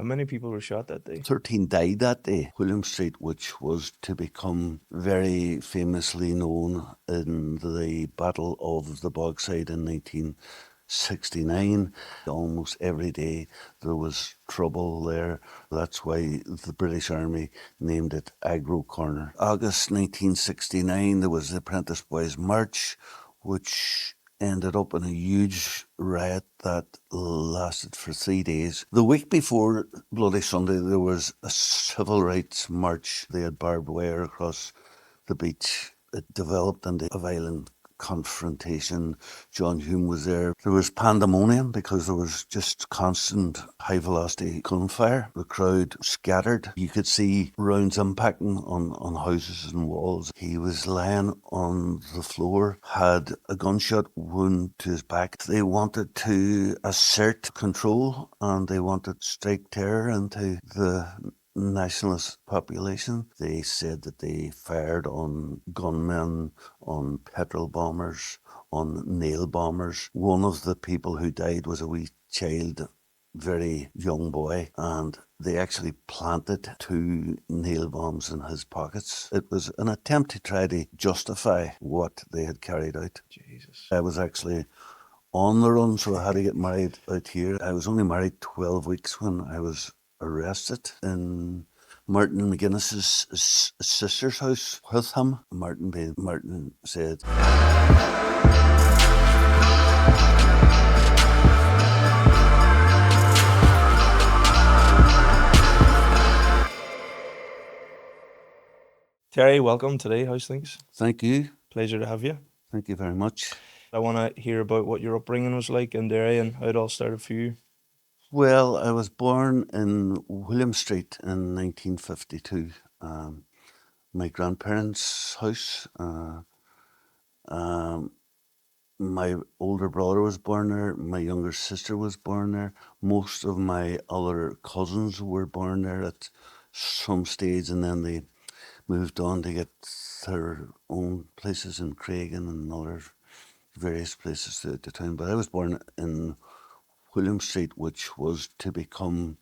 How many people were shot that day? 13 died that day. William Street, which was to become very famously known in the Battle of the Bogside in 1969. Almost every day there was trouble there. That's why the British Army named it Agro Corner. August 1969, there was the Apprentice Boys March, which ended up in a huge riot that lasted for 3 days. The week before Bloody Sunday, there was a civil rights march. They had barbed wire across the beach. It developed into a violent confrontation. John Hume was there. There was pandemonium because there was just constant high velocity gunfire. The crowd scattered. You could see rounds impacting on houses and walls. He was lying on the floor, had a gunshot wound to his back. They wanted to assert control and they wanted to strike terror into the nationalist population. They said that they fired on gunmen, on petrol bombers, on nail bombers. One of the people who died was a wee child, very young boy, and they actually planted 2 nail bombs in his pockets. It was an attempt to try to justify what they had carried out. Jesus. I was actually on the run, so I had to get married out here. I was only married 12 weeks when I was arrested in Martin McGuinness's sister's house with him. Martin said, Terry, welcome today. How's things? "Thank you, Pleasure to have you. thank you very much." I want to hear about what your upbringing was like in Derry and how it all started for you. Well, I was born in William Street in 1952. My grandparents' house. My older brother was born there. My younger sister was born there. Most of my other cousins were born there at some stage, and then they moved on to get their own places in Craigan and other various places throughout the town. But I was born in William Street, which was to become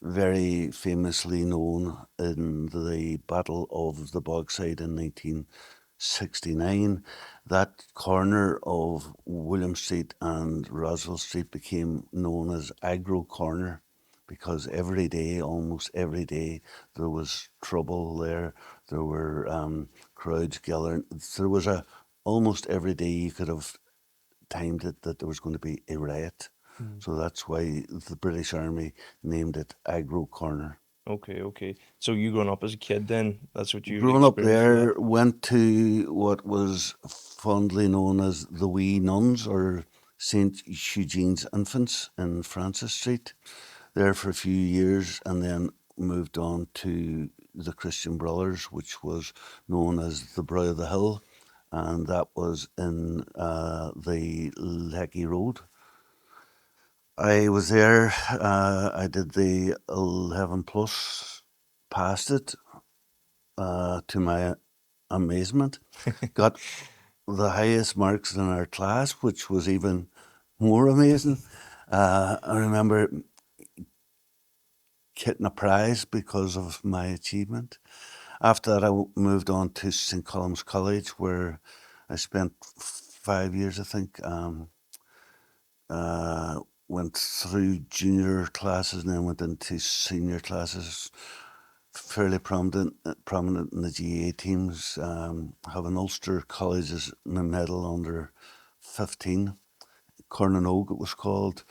very famously known in the Battle of the Bogside in 1969. That corner of William Street and Roswell Street became known as Agro Corner because every day, almost every day, there was trouble there. There were crowds gathering. There was almost every day you could have timed it that there was going to be a riot. So that's why the British Army named it Agro Corner. Okay. So you growing up as a kid then, that's what you Growing up experienced with there, went to what was fondly known as the Wee Nuns or St. Eugene's Infants in Francis Street. There for a few years and then moved on to the Christian Brothers, which was known as the Brow of the Hill, and that was in the Lecky Road. I was there, I did the 11 plus, passed it to my amazement, got the highest marks in our class, which was even more amazing. I remember getting a prize because of my achievement. After that, I moved on to St. Colum's College, where I spent 5 years, I think. Went through junior classes and then went into senior classes. Fairly prominent in the GAA teams. Have an Ulster College as my medal under 15. Cornanog it was called.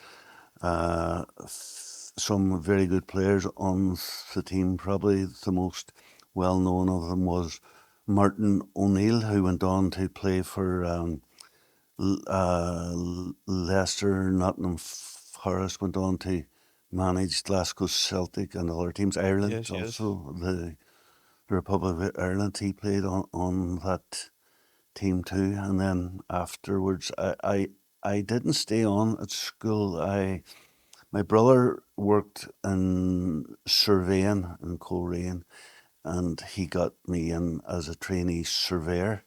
Some very good players on the team. Probably the most well known of them was Martin O'Neill, who went on to play for Leicester, Nottingham Forest, went on to manage Glasgow Celtic and other teams. Ireland Yes. also, the Republic of Ireland, he played on that team too. And then afterwards, I didn't stay on at school. My brother worked in surveying in Coleraine, and he got me in as a trainee surveyor,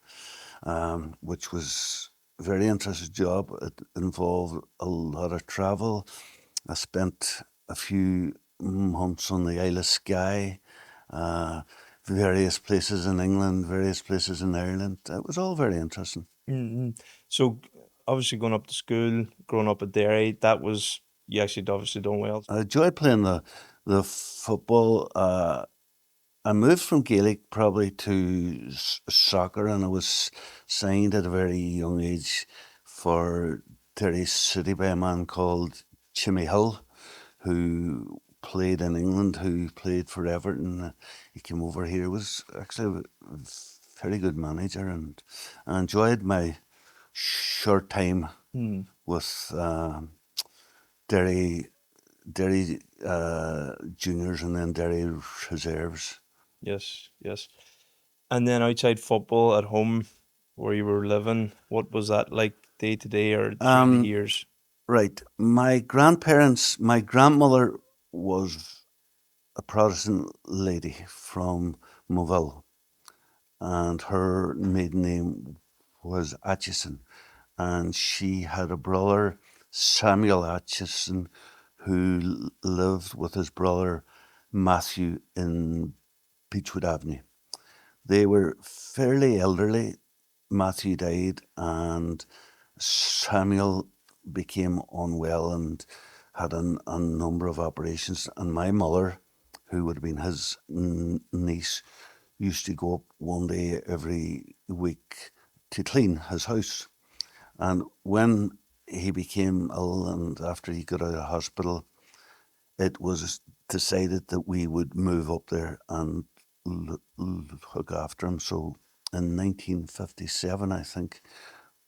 which was a very interesting job. It involved a lot of travel. I spent a few months on the Isle of Skye, uh, various places in England, various places in Ireland. It was all very interesting. Mm-hmm. So obviously going up to school, growing up at Derry, that was you actually obviously done well. I enjoyed playing the football. I moved from Gaelic probably to soccer, and I was signed at a very young age for Derry City by a man called Jimmy Hill, who played in England, who played for Everton. He came over here, was actually a very good manager, and I enjoyed my short time Hmm. with Derry juniors and then Derry reserves. Yes, yes. And then outside football at home where you were living, what was that like day to day or through the Um, years? right. My grandparents, my grandmother was a Protestant lady from Moville, and her maiden name was Atchison, and she had a brother, Samuel Atchison, who lived with his brother Matthew in Beechwood Avenue. They were fairly elderly. Matthew died, and Samuel became unwell and had a number of operations. And my mother, who would have been his niece, used to go up one day every week to clean his house. And when he became ill and after he got out of hospital, it was decided that we would move up there and look after him. So in 1957, I think,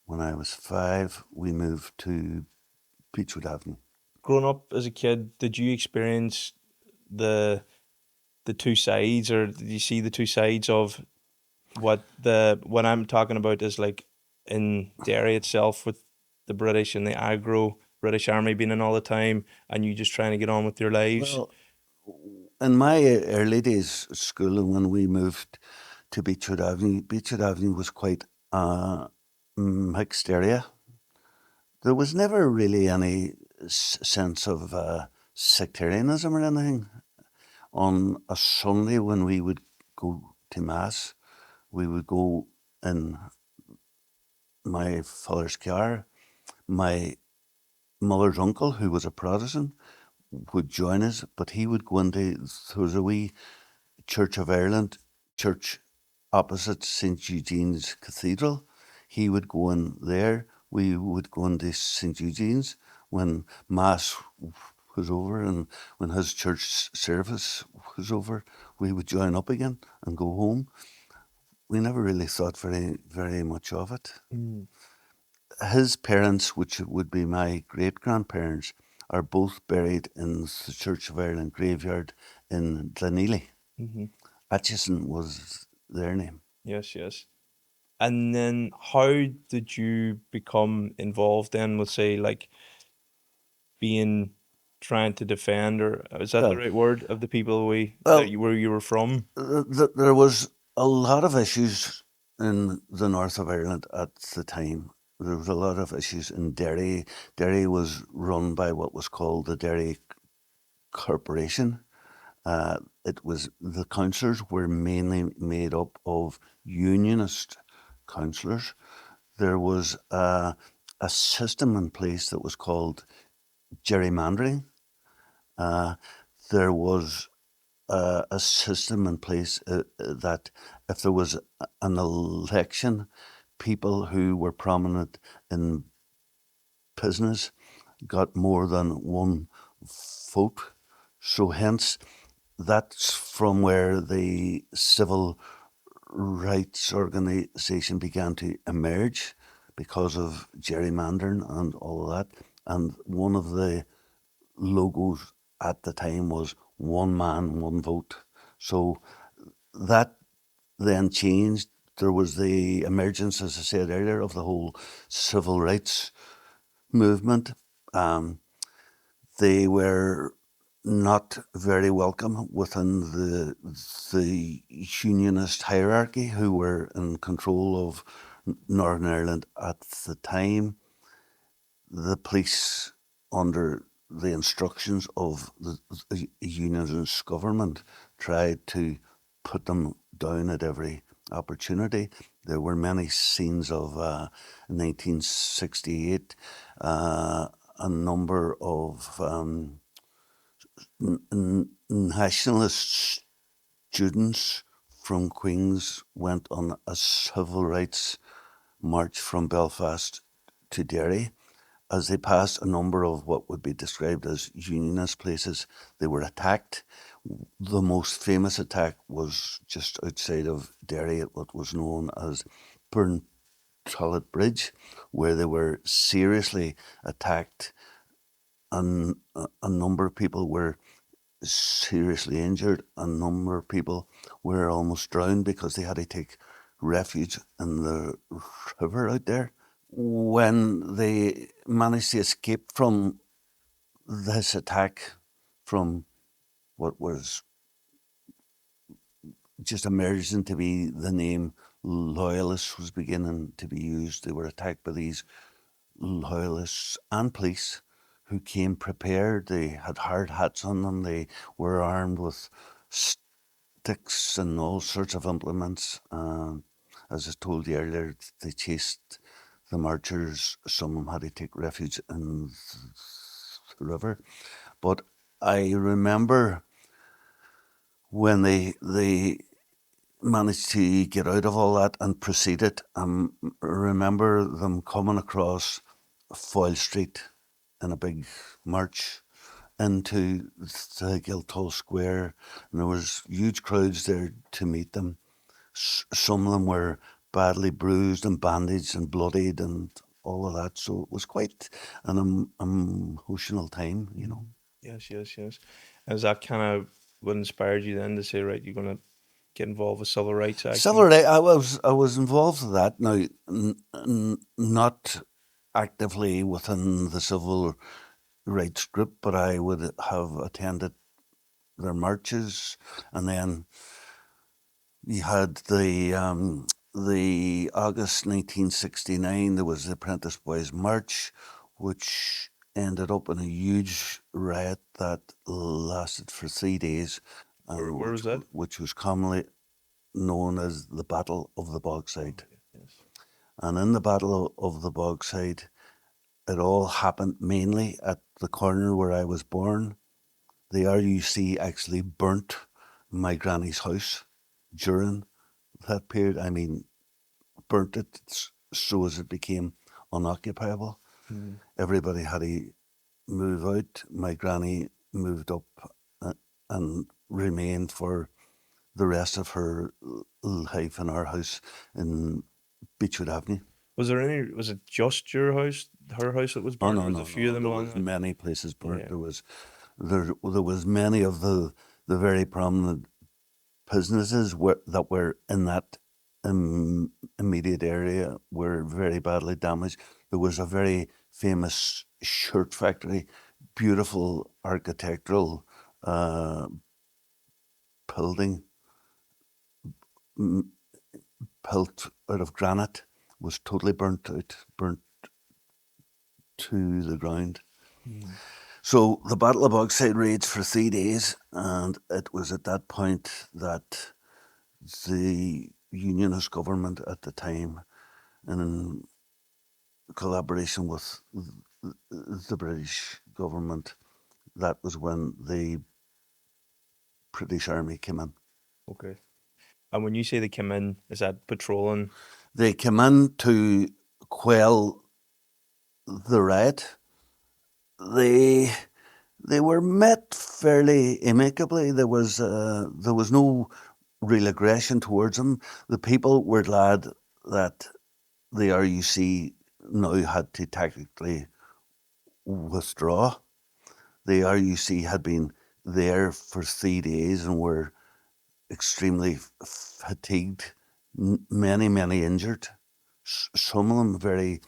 when I was 5, we moved to Beechwood Avenue. Growing up as a kid, did you experience the the two sides or did you see the two sides of what I'm talking about is like in Derry itself with the British and the aggro British Army being in all the time and you just trying to get on with your lives? Well, in my early days at school, and when we moved to Beechwood Avenue was quite a mixed area. There was never really any sense of sectarianism or anything. On a Sunday when we would go to Mass, we would go in my father's car. My mother's uncle, who was a Protestant, would join us, but he would go into, there was a wee Church of Ireland church opposite St. Eugene's Cathedral. He would go in there. We would go into St. Eugene's when Mass was over, and when his church service was over, we would join up again and go home. We never really thought very much of it. Mm. His parents, which would be my great grandparents, are both buried in the Church of Ireland graveyard in Glenealy. Mm-hmm. Atchison was their name. Yes, yes. And then how did you become involved then with say like being trying to defend or is that the Well, right word of the people we that well, you where you were from? there was a lot of issues in the north of Ireland at the time. There was a lot of issues in Derry. Derry was run by what was called the Derry Corporation. It was the councillors were mainly made up of unionist councillors. There was a system in place that was called gerrymandering. Uh, there was a system in place that if there was an election, people who were prominent in business got more than one vote. So hence, that's from where the civil rights organisation began to emerge because of gerrymandering and all of that. And one of the logos at the time was one man, one vote. So that then changed. There was the emergence, as I said earlier, of the whole civil rights movement. They were not very welcome within the unionist hierarchy who were in control of Northern Ireland at the time. The police under the instructions of the unionist government tried to put them down at every opportunity. There were many scenes of 1968, a number of nationalist students from Queens went on a civil rights march from Belfast to Derry. As they passed a number of what would be described as unionist places, they were attacked. The most famous attack was just outside of Derry at what was known as Burntullet Bridge, where they were seriously attacked and a number of people were seriously injured. A number of people were almost drowned because they had to take refuge in the river out there. When they managed to escape from this attack, from what was just emerging to be the name loyalists was beginning to be used, they were attacked by these loyalists and police who came prepared. They had hard hats on them. They were armed with sticks and all sorts of implements. As I told you earlier, they chased the marchers. Some of them had to take refuge in the river. But I remember when they managed to get out of all that and proceeded. Remember them coming across Foyle Street in a big march into the Guildhall Square, and there was huge crowds there to meet them. Some of them were badly bruised and bandaged and bloodied and all of that. So it was quite an emotional time, you know. Yes, yes, yes. And is that kind of what inspired you then to say, right, you're going to get involved with civil rights Civil action? rights. I was involved with that. Now, not actively within the civil rights group, but I would have attended their marches, and then you had the August 1969. There was the Apprentice Boys March, which ended up in a huge riot that lasted for 3 days, and Where was that? which was commonly known as the Battle of the Oh, Bogside. yeah, yes. And in the Battle of the Bogside, it all happened mainly at the corner where I was born. The RUC actually burnt my granny's house during that period. I mean, burnt it so as it became unoccupiable. Mm. Everybody had to move out. My granny moved up and remained for the rest of her life in our house in Beechwood Avenue. Was there any, was it just your house, her house that was Oh burnt, or no, was a no, few of no! them There along was that? many places burnt. Yeah. There was many of the very prominent businesses that were in that immediate area were very badly damaged. There was a very famous shirt factory, beautiful architectural uh, building built out of granite, was totally burnt out, burnt to the ground. Mm. So the Battle of Bogside raged for 3 days, and it was at that point that the unionist government at the time, in collaboration with the British government, that was when the British Army came in. Okay. And when you say they came in, is that patrolling? They came in to quell the riot. They they were met fairly amicably. There was no real aggression towards them. The people were glad that the RUC now had to tactically withdraw. The RUC had been there for 3 days and were extremely fatigued, many injured, some of them very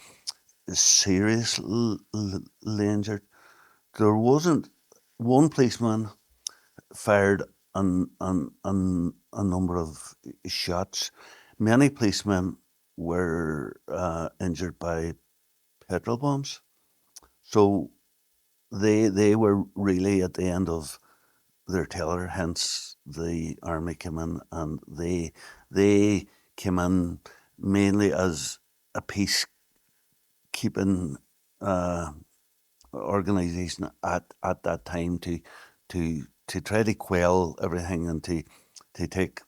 seriously injured. There wasn't one policeman fired a number of shots. Many policemen were injured by petrol bombs. So they were really at the end of their tether. Hence, the army came in, and they came in mainly as a peacekeeping uh, organisation at that time to try to quell everything and to take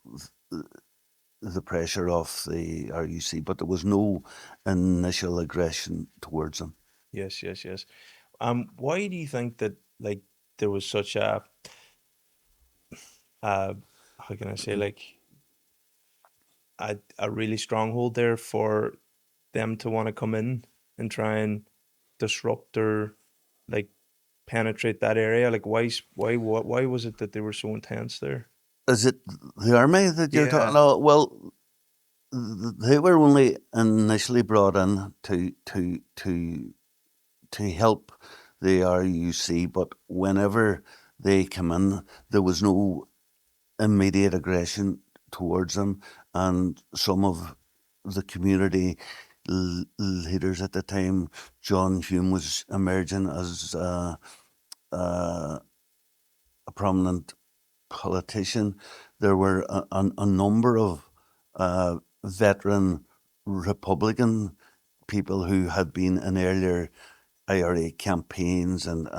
the pressure off the RUC, but there was no initial aggression towards them. Yes, yes, yes. Why do you think that like there was such a how can I say, like a really stronghold there for them to want to come in and try and disrupt or like penetrate that area? Like why was it that they were so intense there? Is it the army that you're talking Yeah. about? Well, they were only initially brought in to help the RUC, but whenever they came in, there was no immediate aggression towards them, and some of the community leaders at the time, John Hume was emerging as a prominent politician. There were a number of veteran Republican people who had been in earlier IRA campaigns and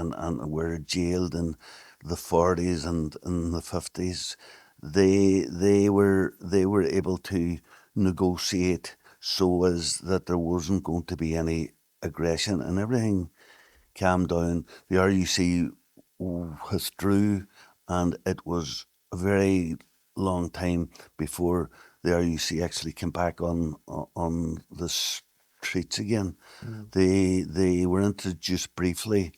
were jailed in the 40s and in the 50s. They were able to negotiate so as that there wasn't going to be any aggression, and everything calmed down. The RUC withdrew, and it was a very long time before the RUC actually came back on the streets again. Mm. They were introduced briefly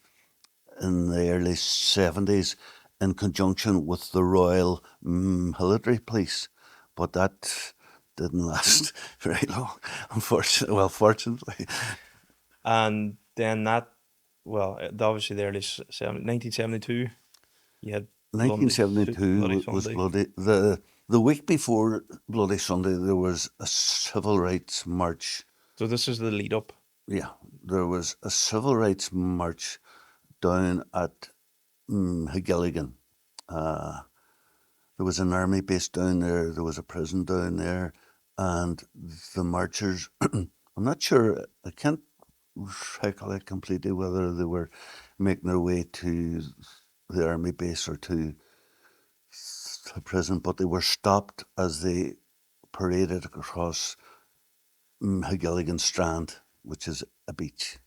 in the early 70s in conjunction with the Royal Military Police, but that didn't last very long, unfortunately. Well, fortunately. And then that, well, obviously the 1972, you had Bloody 1972 was Sunday. bloody. The week before Bloody Sunday, there was a civil rights march. So this is the lead up. Yeah, there was a civil rights march down at Higilligan. Uh, there was an army base down there. There was a prison down there, and the marchers. I'm not sure. I can't recollect completely whether they were making their way to the army base or to the prison, but they were stopped as they paraded across Higilligan Strand, which is a beach,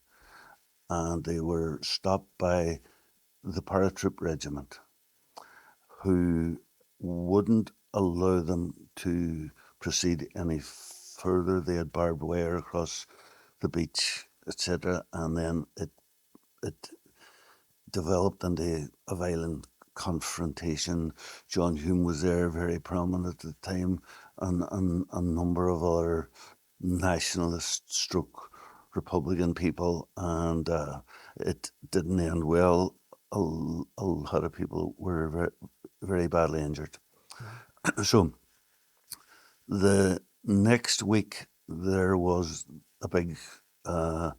and they were stopped by the paratroop regiment, who wouldn't allow them to proceed any further. They had barbed wire across the beach, etc., and then it developed into a violent confrontation. John Hume was there, very prominent at the time, and a number of other nationalist stroke Republican people, and it didn't end well. A lot of people were very, very badly injured. Mhm. So the next week there was a big uh,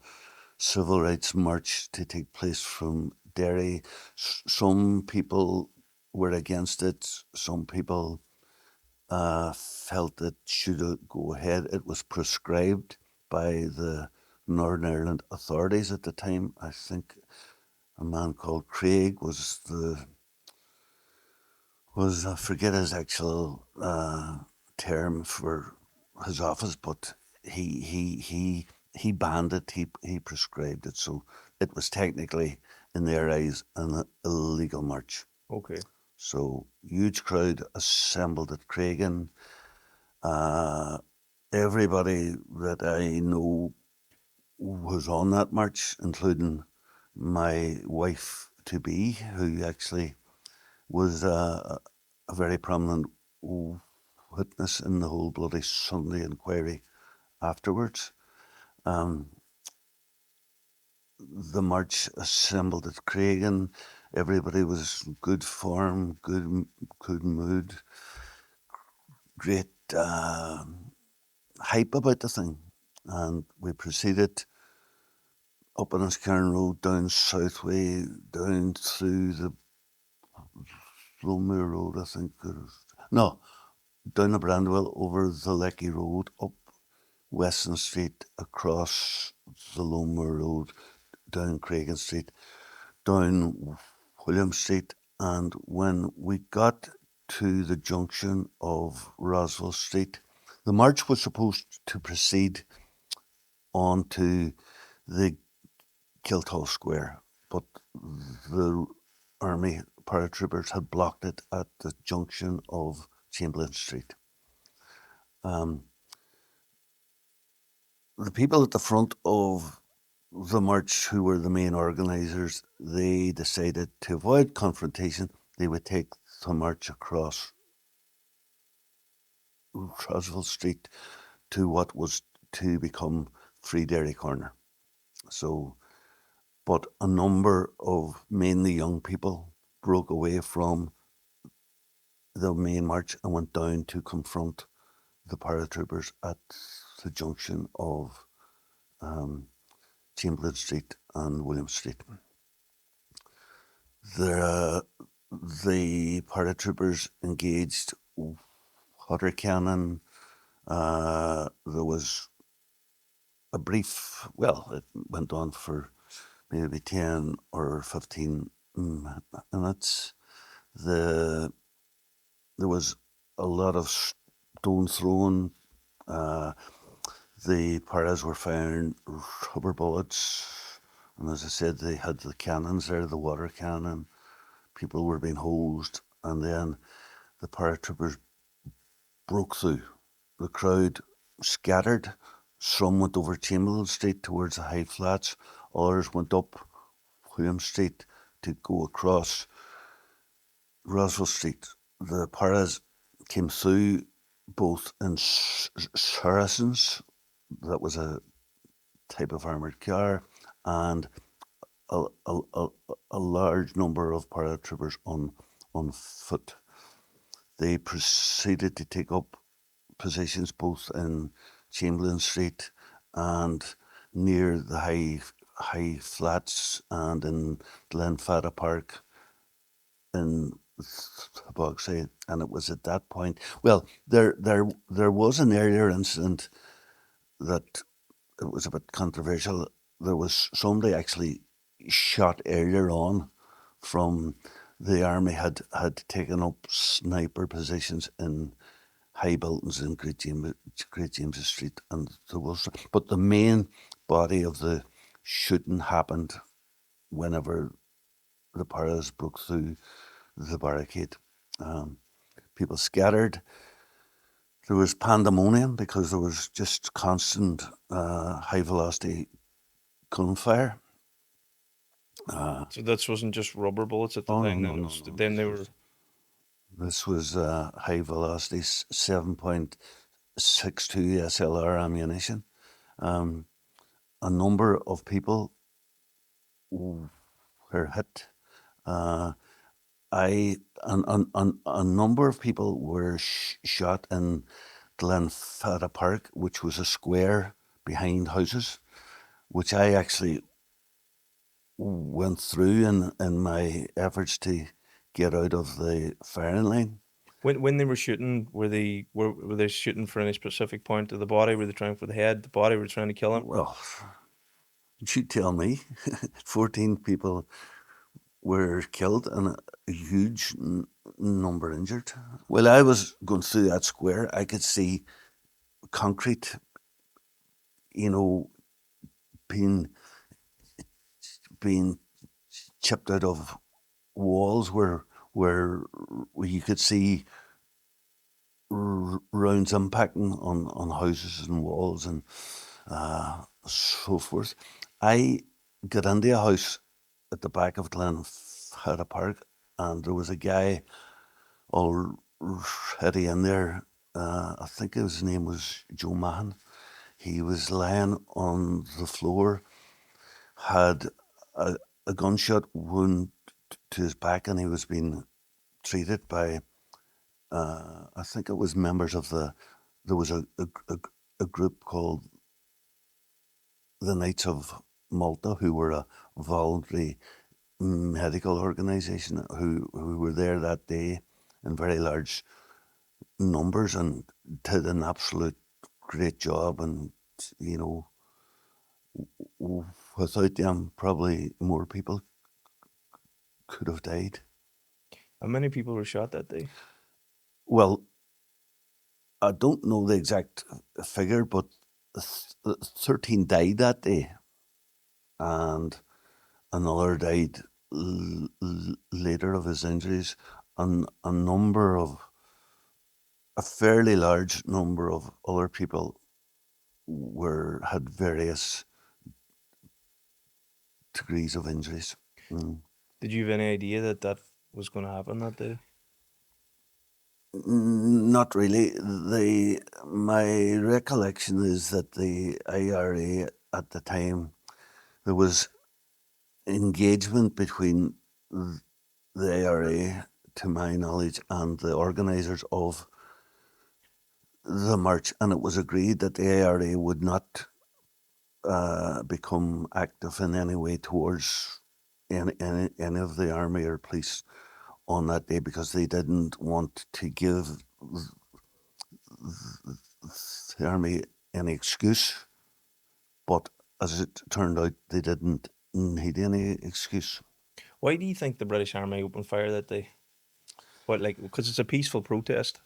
civil rights march to take place from Derry. Some people were against it. Some people felt it should go ahead. It was prescribed by the Northern Ireland authorities at the time. I think a man called Craig was I forget his actual term for his office, but he banned it. He prescribed it, so it was technically in their eyes an illegal march. Okay. So huge crowd assembled at Craigan. Uh, Everybody that I know was on that march, including my wife to be, who actually was a very prominent witness in the whole Bloody Sunday inquiry afterwards. Um, the march assembled at Craigan. Everybody was good form, good mood, great hype about the thing. And we proceeded up on Enniscairn Road, down Southway, down through the Lowmere Road, I think. No, down the Brandwell, over the Lecky Road, up Weston Street, across the Lowmere Road, down Cragen Street, down William Street, and when we got to the junction of Roswell Street, the march was supposed to proceed on to the Guildhall Square, but the army paratroopers had blocked it at the junction of Chamberlain Street. The people at the front of the march, who were the main organisers, they decided to avoid confrontation. They would take the march across Roswell Street to what was to become Free Derry Corner. So, but a number of mainly young people broke away from the main march and went down to confront the paratroopers at the junction of Chamberlain Street and William Street. The paratroopers engaged water cannon. There was a brief, well, it went on for maybe 10 or 15 minutes. There was a lot of stone thrown. The paras were firing rubber bullets. And as I said, they had the cannons there, the water cannon. People were being hosed. And then the paratroopers broke through. The crowd scattered. Some went over Chamberlain Street towards the high flats. Others went up William Street to go across Roswell Street. The paras came through both in Saracens, that was a type of armoured car, and a large number of paratroopers on foot. They proceeded to take up positions both in Chamberlain Street and near the high flats and in Glenfadda Park in Bogside. And it was at that point, well, there was an earlier incident that it was a bit controversial. There was somebody actually shot earlier on from the army had taken up sniper positions in high buildings in Great James Street, and there was, but the main body of the shooting happened whenever the paras broke through the barricade. People scattered. There was pandemonium because there was just constant high velocity gunfire. So this wasn't just rubber bullets at the time. No, Then it no, was, no. then they were. This was high velocity 7.62 SLR ammunition. A number of people were hit. A number of people were shot in Glenfadda Park, which was a square behind houses, which I actually went through in my efforts to get out of the firing line. When they were shooting, were they shooting for any specific point of the body? Were they trying for the head, the body? Were they trying to kill him? Well, you tell me. 14 people were killed and a huge number injured. While I was going through that square, I could see concrete, being chipped out of walls where you could see rounds impacting on houses and walls and so forth. I got into a house at the back of Glenfadda Park, and there was a guy already in there. I think his name was Joe Mahan. He was lying on the floor, had a gunshot wound to his back, and he was being treated by, I think it was members of there was a group called the Knights of Malta, who were a voluntary medical organisation, who were there that day in very large numbers and did an absolute great job. And you know, without them, probably more people could have died. How many people were shot that day? Well, I don't know the exact figure, but 13 died that day, and another died later of his injuries, and a fairly large number of other people had various degrees of injuries. Mm. Did you have any idea that that was going to happen that day? Not really. My recollection is that the IRA at the time, there was engagement between the IRA, to my knowledge, and the organisers of the march, and it was agreed that the IRA would not become active in any way towards any of the army or police on that day, because they didn't want to give the army any excuse. But as it turned out, they didn't need any excuse. Why do you think the British Army opened fire that day? What, like, because it's a peaceful protest?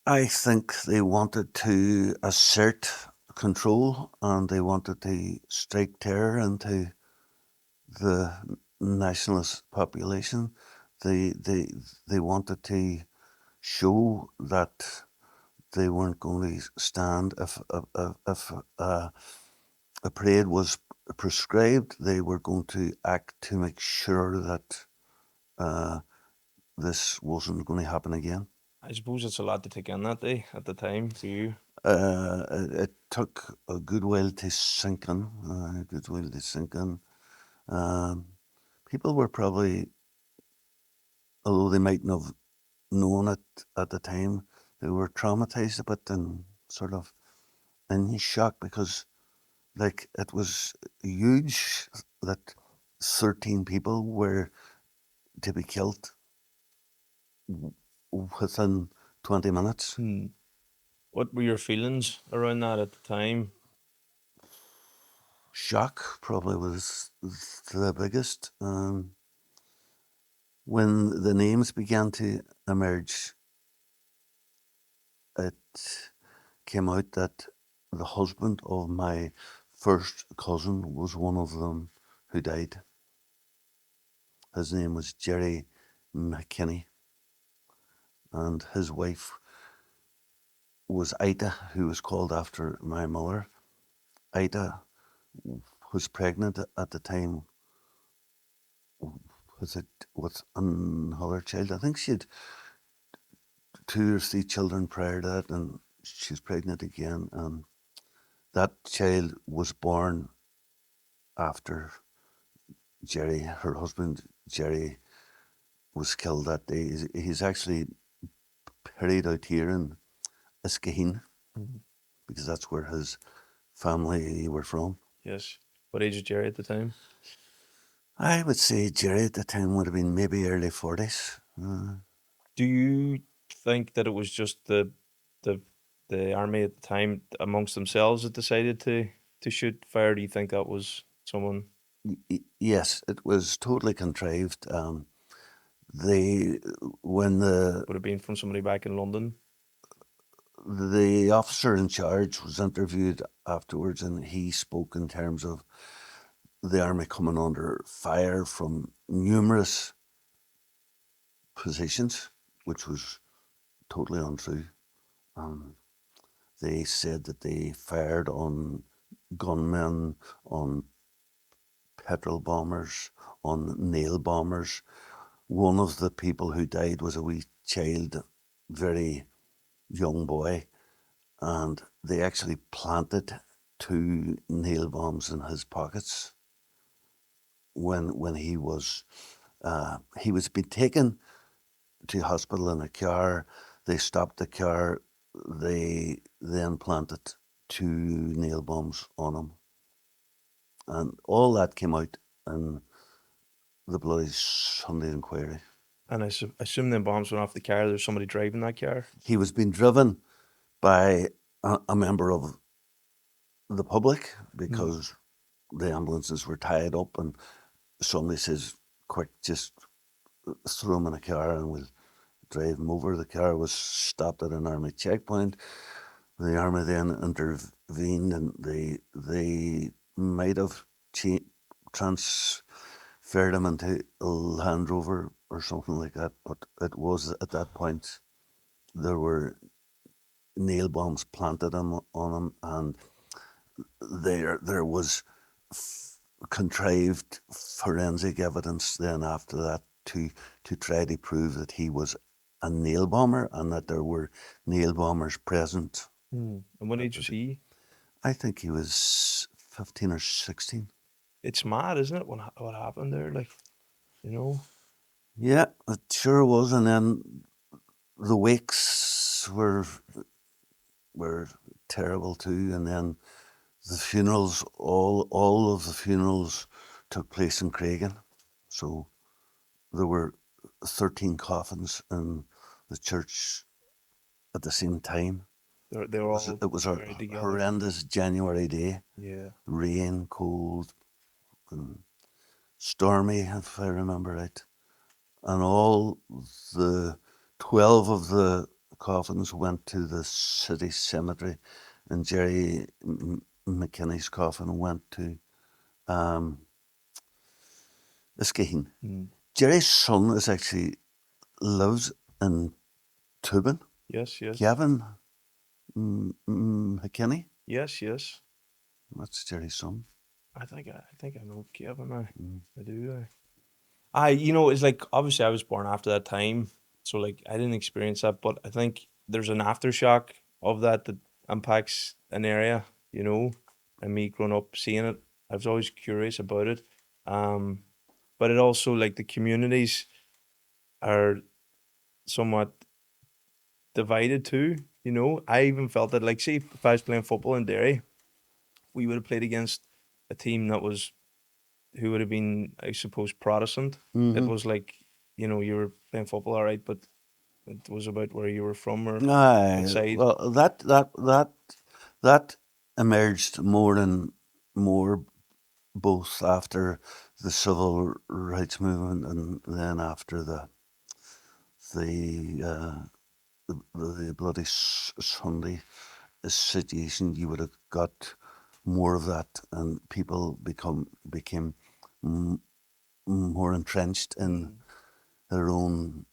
I think they wanted to assert control, and they wanted to strike terror into the nationalist population. They they they wanted to show that they weren't going to stand if a parade was prescribed. They were going to act to make sure that uh, this wasn't going to happen again. I suppose it's a lot to take in that day at the time for you. It took a good while to sink in. A good while to sink in. Um, People were probably, although they mightn't have known it at the time, they were traumatized a bit and sort of in shock, because like it was huge that 13 people were to be killed within 20 minutes. Hmm. What were your feelings around that at the time? Shock probably was the biggest. When the names began to emerge, it came out that the husband of my first cousin was one of them who died. His name was Jerry McKinney, and his wife was Ida, who was called after my mother. Ida was pregnant at the time with another child. I think she had 2 or 3 children prior to that, and she was pregnant again. And that child was born after Jerry, her husband Jerry, was killed that day. He's actually buried out here in Iskaheen, Mhm. because that's where his family were from. Yes. What age was Jerry at the time? I would say Jerry at the time would have been maybe early 40s. Do you think that it was just the the army at the time amongst themselves that decided to shoot fire? Do you think that was someone Yes, it was totally contrived. They, when would have been from somebody back in London? the officer in charge was interviewed afterwards, and he spoke in terms of the army coming under fire from numerous positions, which was totally untrue. Um, they said that they fired on gunmen, on petrol bombers, on nail bombers. One of the people who died was a wee child, very young boy, and they actually planted 2 nail bombs in his pockets when he was being taken to hospital in a car. They stopped the car. They then planted 2 nail bombs on him. And all that came out in the bloody Sunday inquiry. And I assume them bombs went off the car. There's somebody driving that car. He was being driven by a member of the public because the ambulances were tied up, and somebody says, quick, just throw him in a car and we'll drive him over. The car was stopped at an army checkpoint. The army then intervened, and they might have transferred him into a Land Rover or something like that. But it was at that point there were nail bombs planted on him, and there was contrived forensic evidence then after that to try to prove that he was a nail bomber and that there were nail bombers present. And what age was he? I think he was 15 or 16. It's mad, isn't it? What happened there? Like, you know. Yeah, it sure was. And then the wakes were terrible too. And then the funerals, all of the funerals took place in Craigan. So there were 13 coffins in the church at the same time. They were all It was a buried together. horrendous January day. Yeah. Rain, cold, and stormy, if I remember right. And all the 12 of the coffins went to the city cemetery, and Jerry McKinney's coffin went to Iskaheen. Jerry's son is actually lives in Tubin. Yes. Gavin McKinney. Yes. That's Jerry's son. I think I know Kevin. I do. It's like obviously I was born after that time, so like I didn't experience that, but I think there's an aftershock of that impacts an area, and me growing up seeing it, I was always curious about it. But it also like the communities are somewhat divided too. I even felt that like see if I was playing football in Derry, we would have played against a team that was who would have been, I suppose, Protestant. It was like, you were playing football, all right, but it was about where you were from or what side. Well, that emerged more and more both after the civil rights movement and then after the bloody Sunday situation. You would have got more of that, and people became more entrenched in their own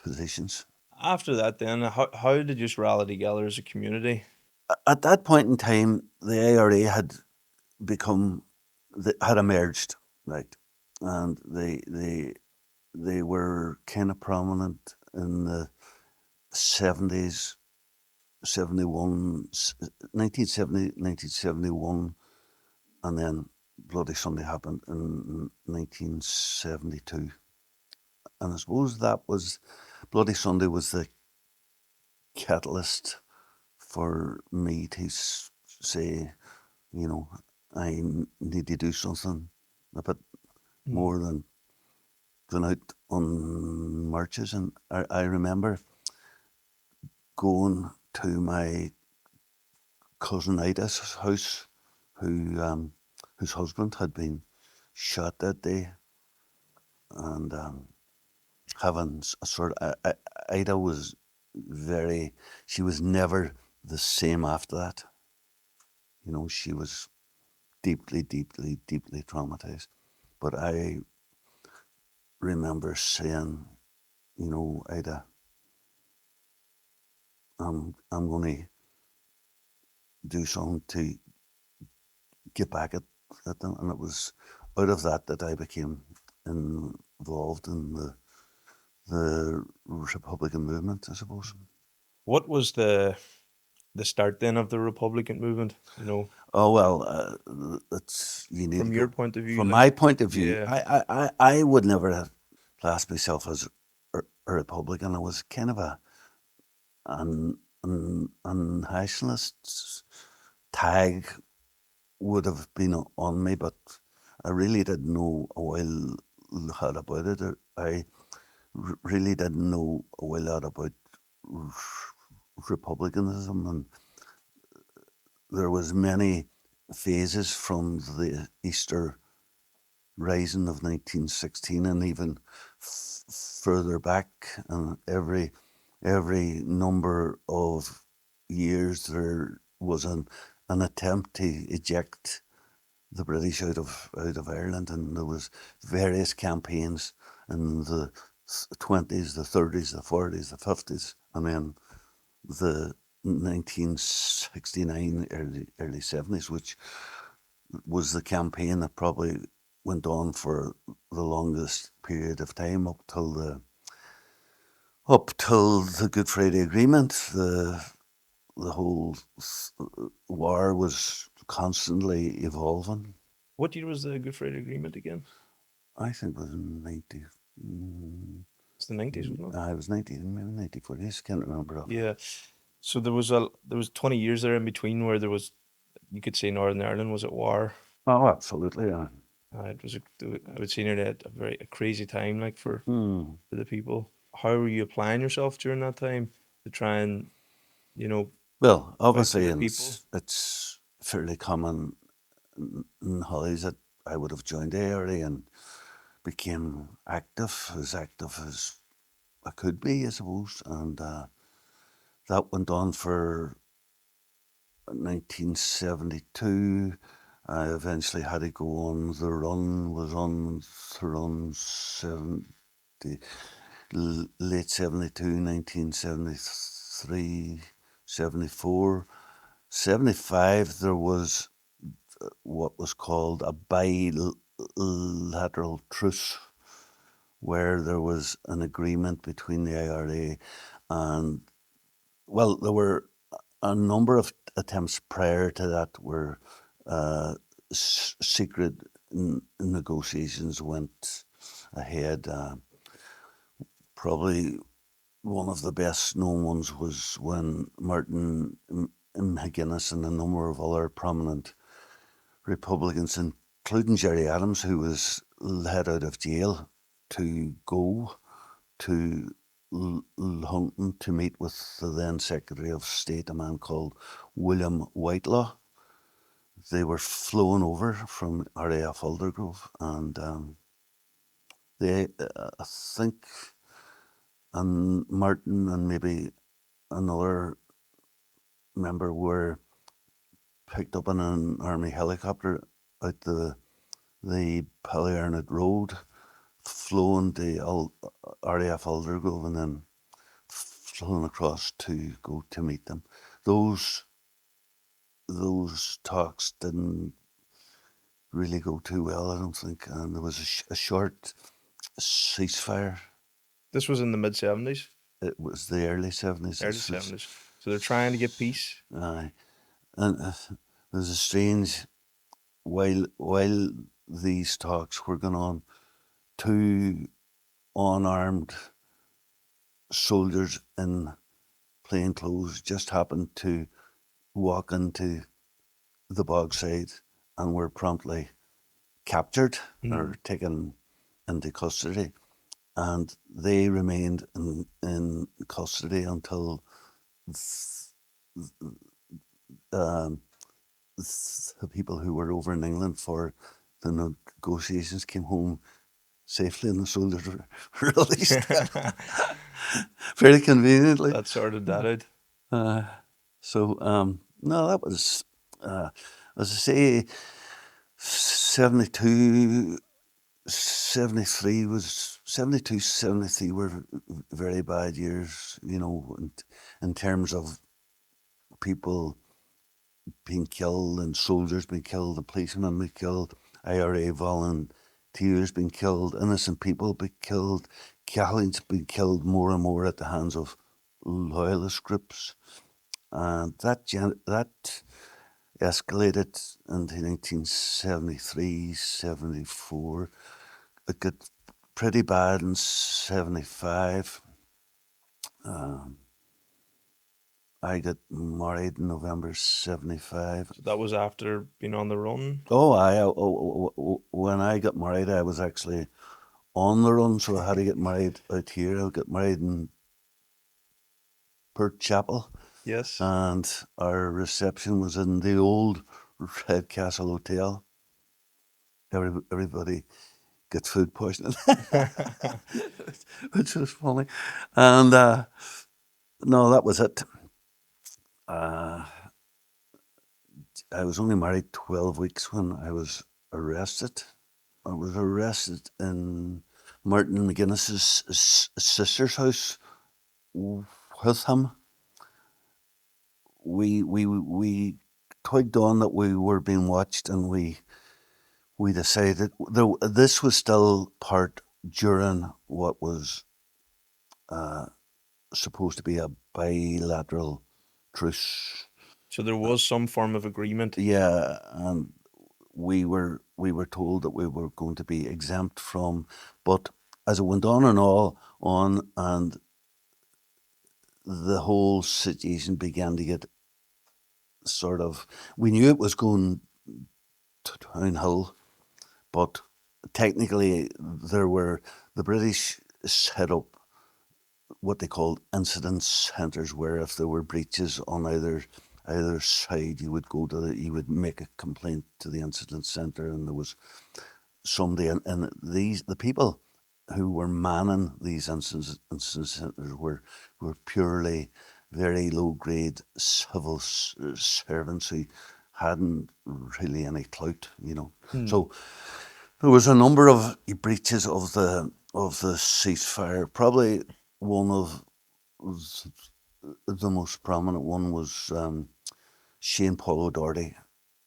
positions. After that, then, how did you just rally together as a community? At that point in time, the IRA had emerged, right, and they were kind of prominent in the 70s, 71, 1970, 1971, and then Bloody Sunday happened in 1972. And I suppose Bloody Sunday was the catalyst for me to say, I need to do something a bit more than out on marches. And I remember going to my cousin Ida's house, whose husband had been shot that day, and having a sort of Ida was she was never the same after that. She was deeply, deeply, deeply traumatized. But I remember saying, Ida, I'm going to do something to get back at them. And it was out of that I became involved in the Republican movement, I suppose. What was the start then of the Republican movement? Oh well, it's you need From to your go. point of view, From like, my point of view, yeah. I would never have classed myself as a Republican. I was kind of a nationalist tag would have been on me, but I really didn't know a whole lot about it. I really didn't know a whole lot about republicanism, and there was many phases from the Easter Rising of 1916 and even further back, and every number of years there was an attempt to eject the British out of Ireland, and there was various campaigns in the 20s, the 30s, the 40s, the 50s, and then the 1969 early 70s, which was the campaign that probably went on for the longest period of time up till the Good Friday Agreement. The whole war was constantly evolving. What year was the Good Friday Agreement again? I think it was in 90. It's the 90s, wasn't it? I was 90, maybe 94 days. Can't remember off. Yeah. So there was 20 years there in between where there was, you could say, Northern Ireland was at war. Oh, absolutely. Yeah. It was I would say nearly a crazy time, like for Hmm. the people. How were you applying yourself during that time to try and, you know, Well, fight for obviously, the people? it's fairly common in Hollies that I would have joined the ARA and became active as I could be, I suppose. And that went on for 1972. I eventually had to go on the run, was on the run 70, late 72, 1973, 74. 75, there was what was called a bilateral truce, where there was an agreement between the IRA and, well, there were a number of attempts prior to that where secret negotiations went ahead. Probably one of the best known ones was when Martin McGuinness and a number of other prominent Republicans, including Gerry Adams, who was let out of jail, to go to London to meet with the then Secretary of State, a man called William Whitelaw. They were flown over from RAF Aldergrove, and they, I think, and Martin and maybe another member were picked up in an army helicopter out the Ballyarnett Road, flown to RAF Aldergrove, and then flown across to go to meet them. Those talks didn't really go too well, I don't think, and there was a short ceasefire. This was in the mid 70s, It was the early 70s. early 70s. So they're trying to get peace. And there's a strange, while these talks were going on, two unarmed soldiers in plain clothes just happened to walk into the Bogside and were promptly captured or taken into custody. And they remained in custody until um, the people who were over in England for the negotiations came home safely, and the soldiers were released very conveniently. That sorted that out. No, that was, as I say, 72, 73 was 72, 73 were very bad years, in terms of people being killed and soldiers being killed, the policemen being killed, IRA volunteers being killed, innocent people being killed, Catholics being killed more and more at the hands of loyalist groups. And that escalated into 1973, 74. It got pretty bad in 75. I got married in November 75. So that was after being on the run. Oh, when I got married, I was actually on the run, so I had to get married out here. I got married in Perth Chapel, Yes. and our reception was in the old Red Castle Hotel. Everybody gets food poisoning, which was funny. And no, that was it. Uh, I was only married 12 weeks when I was arrested. I was arrested in Martin McGuinness's sister's house with him. We twigged on that we were being watched, and we decided, though this was still part during what was supposed to be a bilateral truce. So there was some form of agreement. Yeah, and we were told that we were going to be exempt from, but as it went on and on, and the whole situation began to get sort of, we knew it was going to downhill, but technically the British set up what they called incident centres, where if there were breaches on either side, you would make a complaint to the incident centre, and there was somebody, and the people who were manning these incident centres were purely very low grade civil servants who hadn't really any clout, you know. So there was a number of breaches of the ceasefire. Probably one of the most prominent one was Shane Paul O'Doherty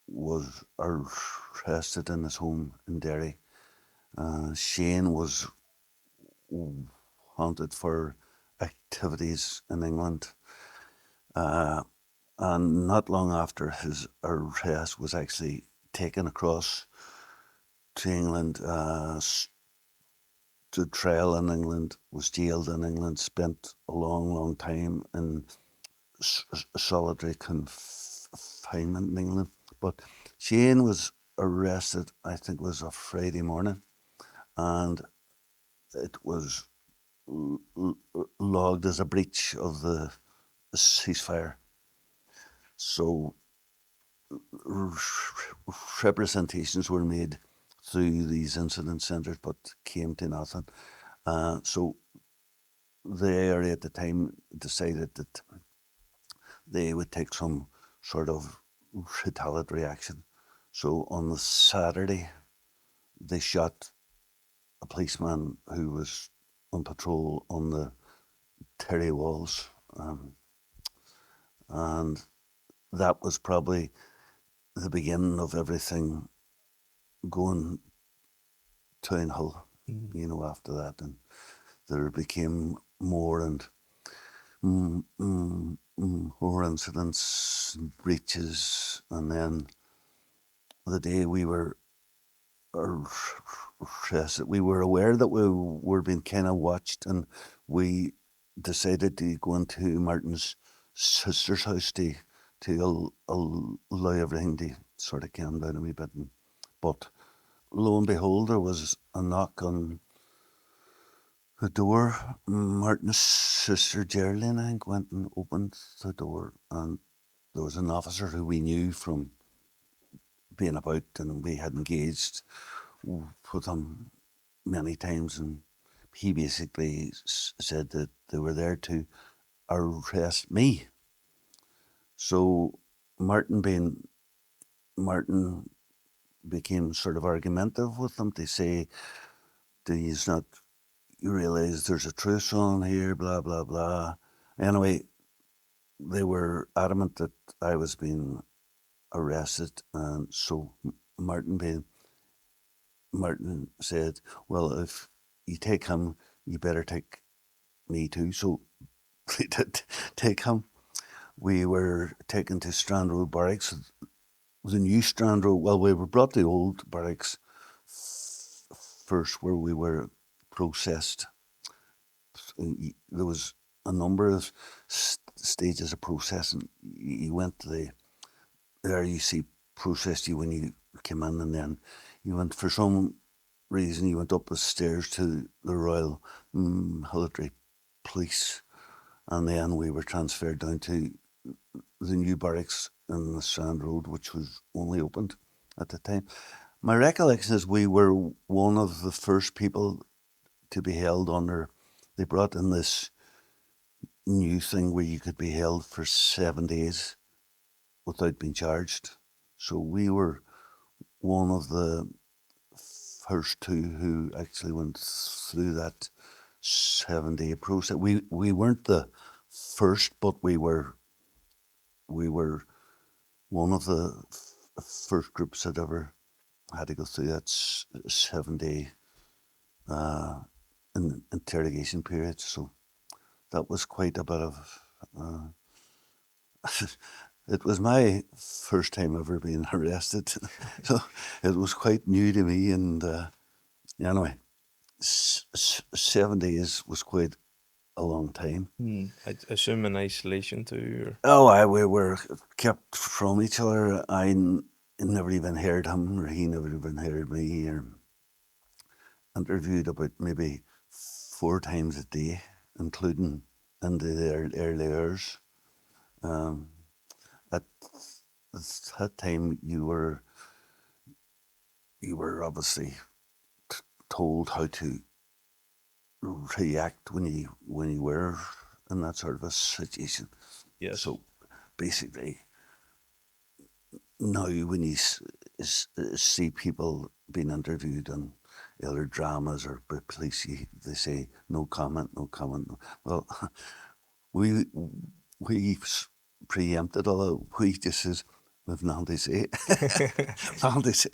was arrested in his home in Derry. Shane was wanted for activities in England, and not long after his arrest was actually taken across to England, to trial in England, was jailed in England, spent a long time in solitary confinement in England. But Shane was arrested, I think it was a Friday morning, and it was logged as a breach of the ceasefire. So representations were made through these incident centres, but came to nothing. So the area at the time decided that they would take some sort of retaliatory action. So on the Saturday, they shot a policeman who was on patrol on the Terry walls, and that was probably the beginning of everything going downhill. You know, after that, and there became more and more incidents, breaches, and then the day we were arrested, we were aware that we were being kind of watched, and we decided to go into Martin's sister's house to allow everything to sort of calm down a wee bit. But lo and behold, there was a knock on the door. Martin's sister Geraldine, I think, went and opened the door, and there was an officer who we knew from being about, and we had engaged with him many times, and he basically said that they were there to arrest me. So Martin became sort of argumentative with them to say, "Do you not realise there's a truce on here?" Blah blah blah. Anyway, they were adamant that I was being arrested, and so Martin said, "Well, if you take him, you better take me too." So we did take him. We were taken to Strand Road Barracks, the new Strand Road. Well, we were brought to the old barracks first, where we were processed. There was a number of stages of processing. You went to the RUC processed you when you came in, and then you went, for some reason, you went up the stairs to the Royal Military Police, and then we were transferred down to the new barracks in the Strand Road, which was only opened at the time. My recollection is we were one of the first people to be held under. They brought in this new thing where you could be held for 7 days without being charged. So we were one of the first two who actually went through that 7-day process. We weren't the first, but we were one of the first groups that ever had to go through that 7-day interrogation period. So that was quite a bit of. It was my first time ever being arrested, so it was quite new to me. And anyway, 7 days was quite a long time. I assume in isolation too. Oh, we were kept from each other. I never even heard him, or he never even heard me. Or interviewed about maybe 4 times a day, including in the early hours. At that time, you were obviously told how to react when you were in that sort of a situation. Yes. So basically, now when you see people being interviewed in other dramas or police, they say no comment, no comment. Well, we preempted all that. We just says we've nothing to say. Nothing to say.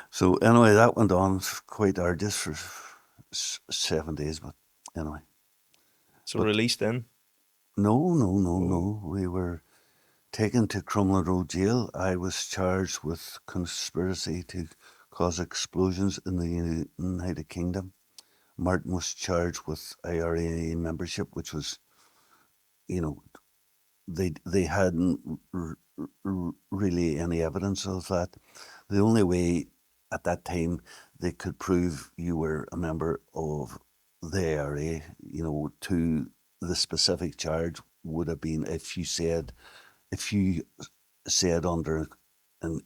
So anyway, that went on quite arduous for 7 days, but anyway. So released then? No. We were taken to Crumlin Road Jail. I was charged with conspiracy to cause explosions in the United Kingdom. Martin was charged with IRA membership, which was, they hadn't really any evidence of that. The only way at that time they could prove you were a member of the IRA, to the specific charge would have been if you said under an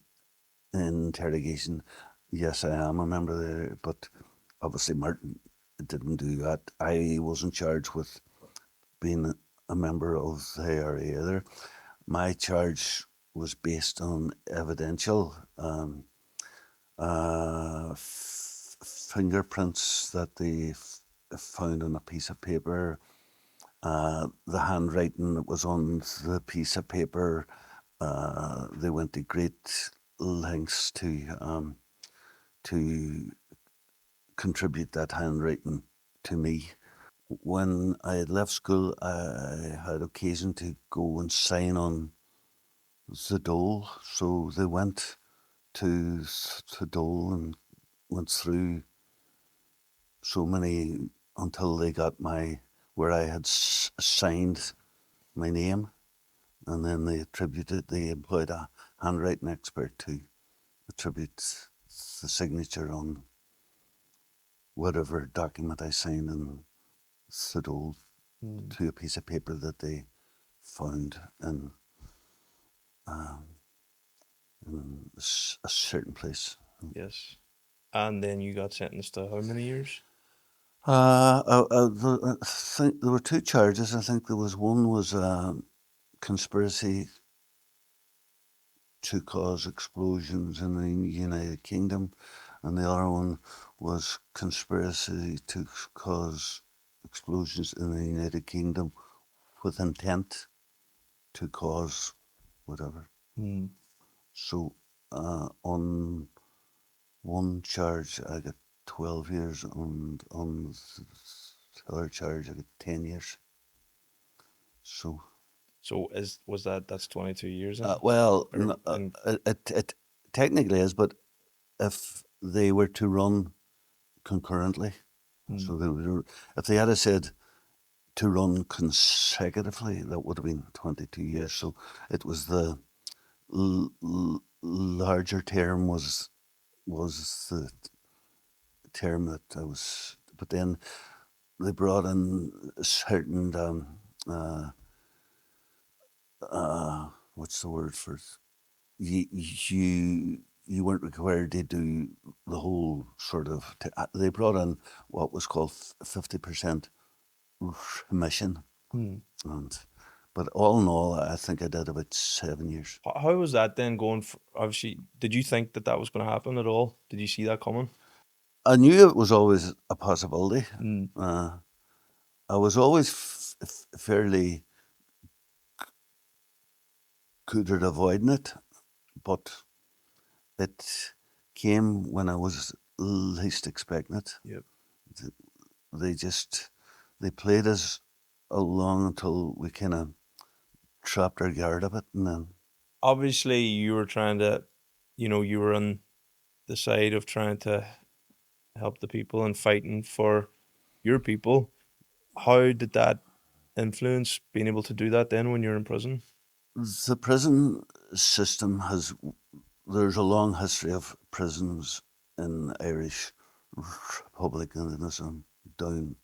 interrogation, yes, I am a member of the, but obviously Martin didn't do that. I wasn't charged with being a member of the IRA either. My charge was based on evidential fingerprints that they found on a piece of paper. The handwriting that was on the piece of paper, they went to great lengths to contribute that handwriting to me. When I had left school, I had occasion to go and sign on the dole. So they went to the dole and went through so many until they got where I had signed my name, and then they employed a handwriting expert to attribute the signature on whatever document I signed in the dole to a piece of paper that they found in a certain place. Yes. And then you got sentenced to how many years? I think there were 2 charges. I think one was conspiracy to cause explosions in the United Kingdom, and the other one was conspiracy to cause explosions in the United Kingdom with intent to cause whatever. So on one charge I got 12 years, and on the other charge I got 10 years. So that's 22 years then? it technically is, but if they were to run concurrently, so if they had said to run consecutively. That would have been 22 years. So it was the larger term was the term that I was. But then they brought in certain what's the word for it? You weren't required to do the whole sort of. They brought in what was called 50% remission, and but all in all, I think I did about 7 years. How was that then going? Obviously, did you think that that was going to happen at all? Did you see that coming? I knew it was always a possibility. Mm. I was always fairly good at avoiding it, but it came when I was least expecting it. Yep. They played us along until we kind of trapped our guard a bit, and then Obviously, you were trying to, you were on the side of trying to help the people and fighting for your people. How did that influence being able to do that then when you're in prison? the prison system there's a long history of prisons in Irish republicanism down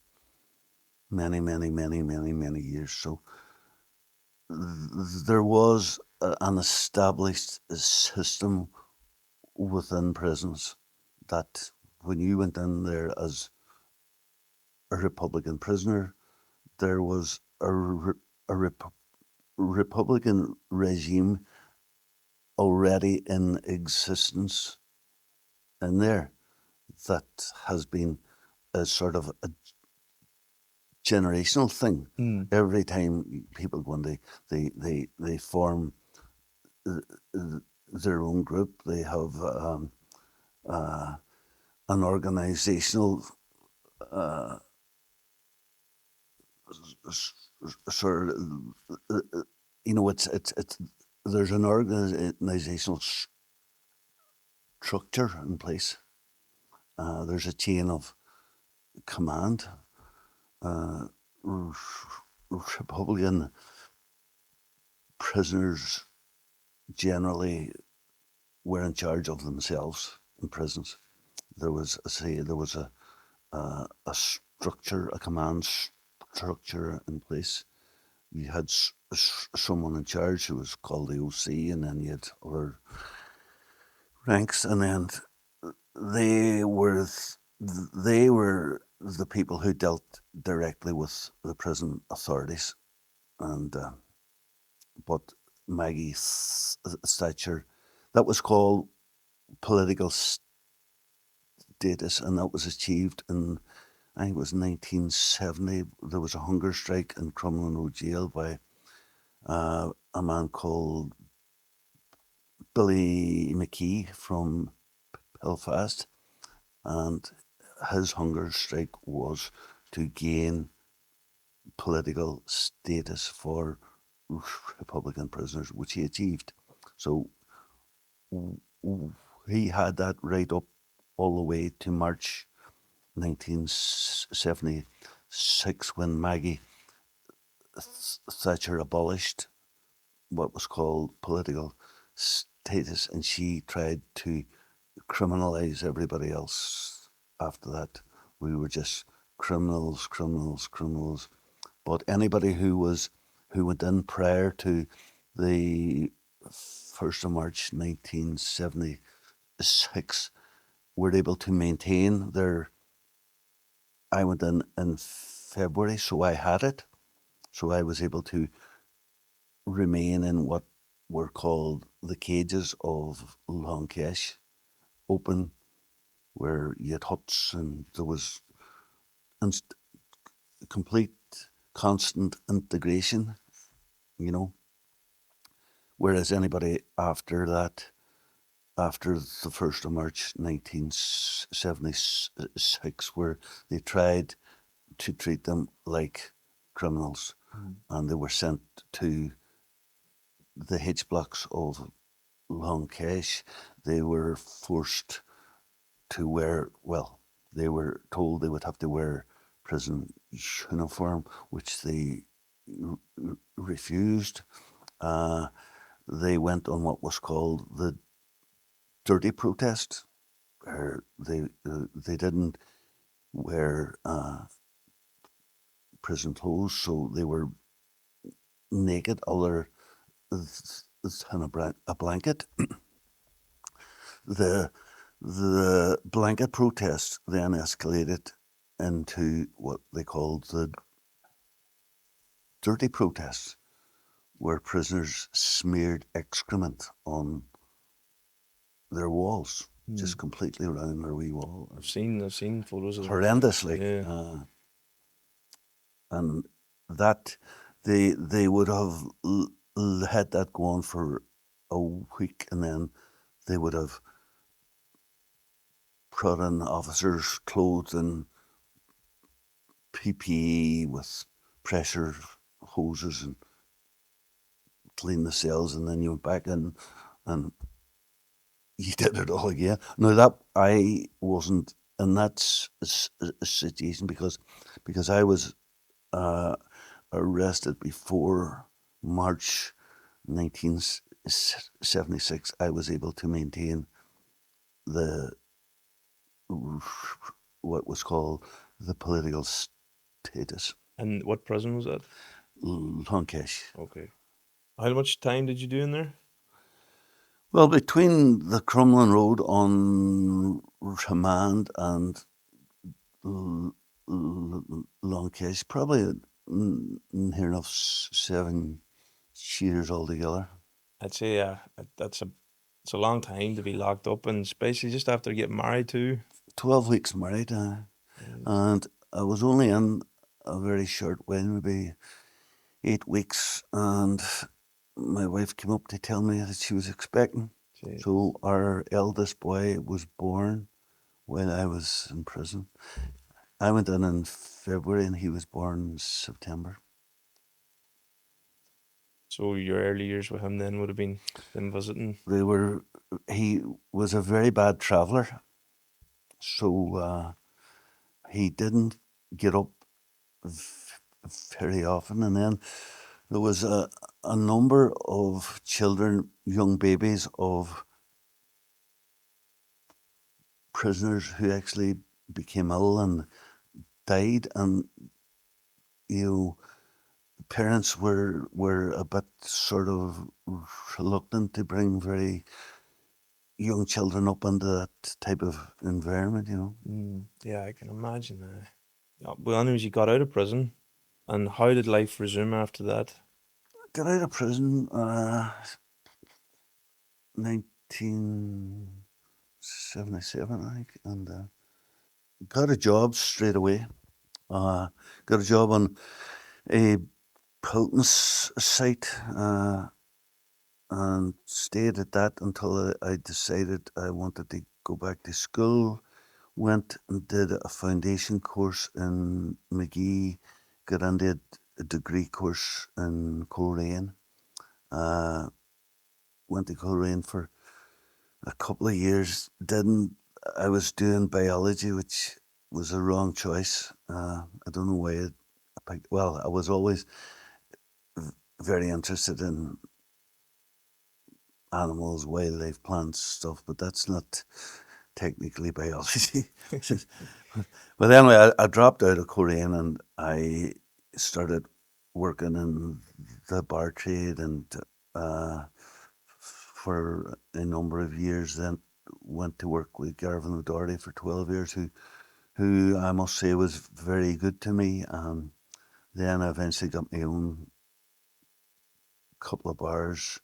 many, many, many, many, many years. So there was an established system within prisons that when you went in there as a Republican prisoner, there was a Republican regime already in existence in there that has been a sort of a generational thing. Every time people go in, they form their own group. They have an organizational sort of, it's there's an organizational structure in place. There's a chain of command. Republican prisoners generally were in charge of themselves in prisons. There was a structure, a command structure in place. You had someone in charge who was called the OC, and then you had other ranks, and then they were they were the people who dealt directly with the prison authorities, and but Maggie Thatcher, that was called political status, and that was achieved in, I think it was 1970. There was a hunger strike in Crumlin Road Jail by a man called Billy McKee from Belfast, and his hunger strike was to gain political status for Republican prisoners, which he achieved. So he had that right up all the way to March 1976 when Maggie Thatcher abolished what was called political status, and she tried to criminalize everybody else after that. We were just criminals, criminals, criminals. But anybody who went in prior to the 1st of March 1976 were able to maintain their. I went in February, so I had it. So I was able to remain in what were called the cages of Longkesh, open, where you had huts and there was complete, constant integration, you know. Whereas anybody after that, after the 1st of March 1976, where they tried to treat them like criminals, and they were sent to the H blocks of Longkesh. They were forced to wear, well, they were told they would have to wear prison uniform, which they refused. They went on what was called the dirty protest, where they didn't wear prison clothes, so they were naked other than a blanket. The blanket protest then escalated into what they called the dirty protests, where prisoners smeared excrement on their walls, just completely around their wee wall. I've seen photos of them. Horrendous, like, Yeah. and that they would have had that go on for a week, and then they would have put in officers' clothes and PPE with pressure hoses and clean the cells, and then you went back in and you did it all again. Now that I wasn't in that situation because I was arrested before March 1976. I was able to maintain the what was called the political status. And what prison was that? Lankesh. Okay. How much time did you do in there? Well, between the Crumlin Road on remand and Lankesh, probably near enough 7 years altogether. I'd say it's a long time to be locked up, and especially just after getting married too. 12 weeks married, and I was only in a very short while, maybe 8 weeks, and my wife came up to tell me that she was expecting. Jeez. So our eldest boy was born when I was in prison. I went in February and he was born in September. So your early years with him then would have been them visiting. He was a very bad traveller, so he didn't get up very often. And then there was a number of children, young babies of prisoners who actually became ill and died, and you know, parents were a bit sort of reluctant to bring very young children up into that type of environment, you know. Yeah, I can imagine that. Yeah, well, anyways, you got out of prison, and how did life resume after that? Got out of prison 1977, I think, and got a job straight away. Got a job on a Pilton's site and stayed at that until I decided I wanted to go back to school. Went and did a foundation course in McGee, got into a degree course in Coleraine. Went to Coleraine for a couple of years. I was doing biology, which was a wrong choice. I don't know why I picked. Well, I was always very interested in animals, wildlife, plants, stuff, but that's not technically biology. But anyway, I dropped out of Korean and I started working in the bar trade and for a number of years. Then went to work with Garvin O'Doherty for 12 years, who I must say was very good to me. Then I eventually got my own couple of bars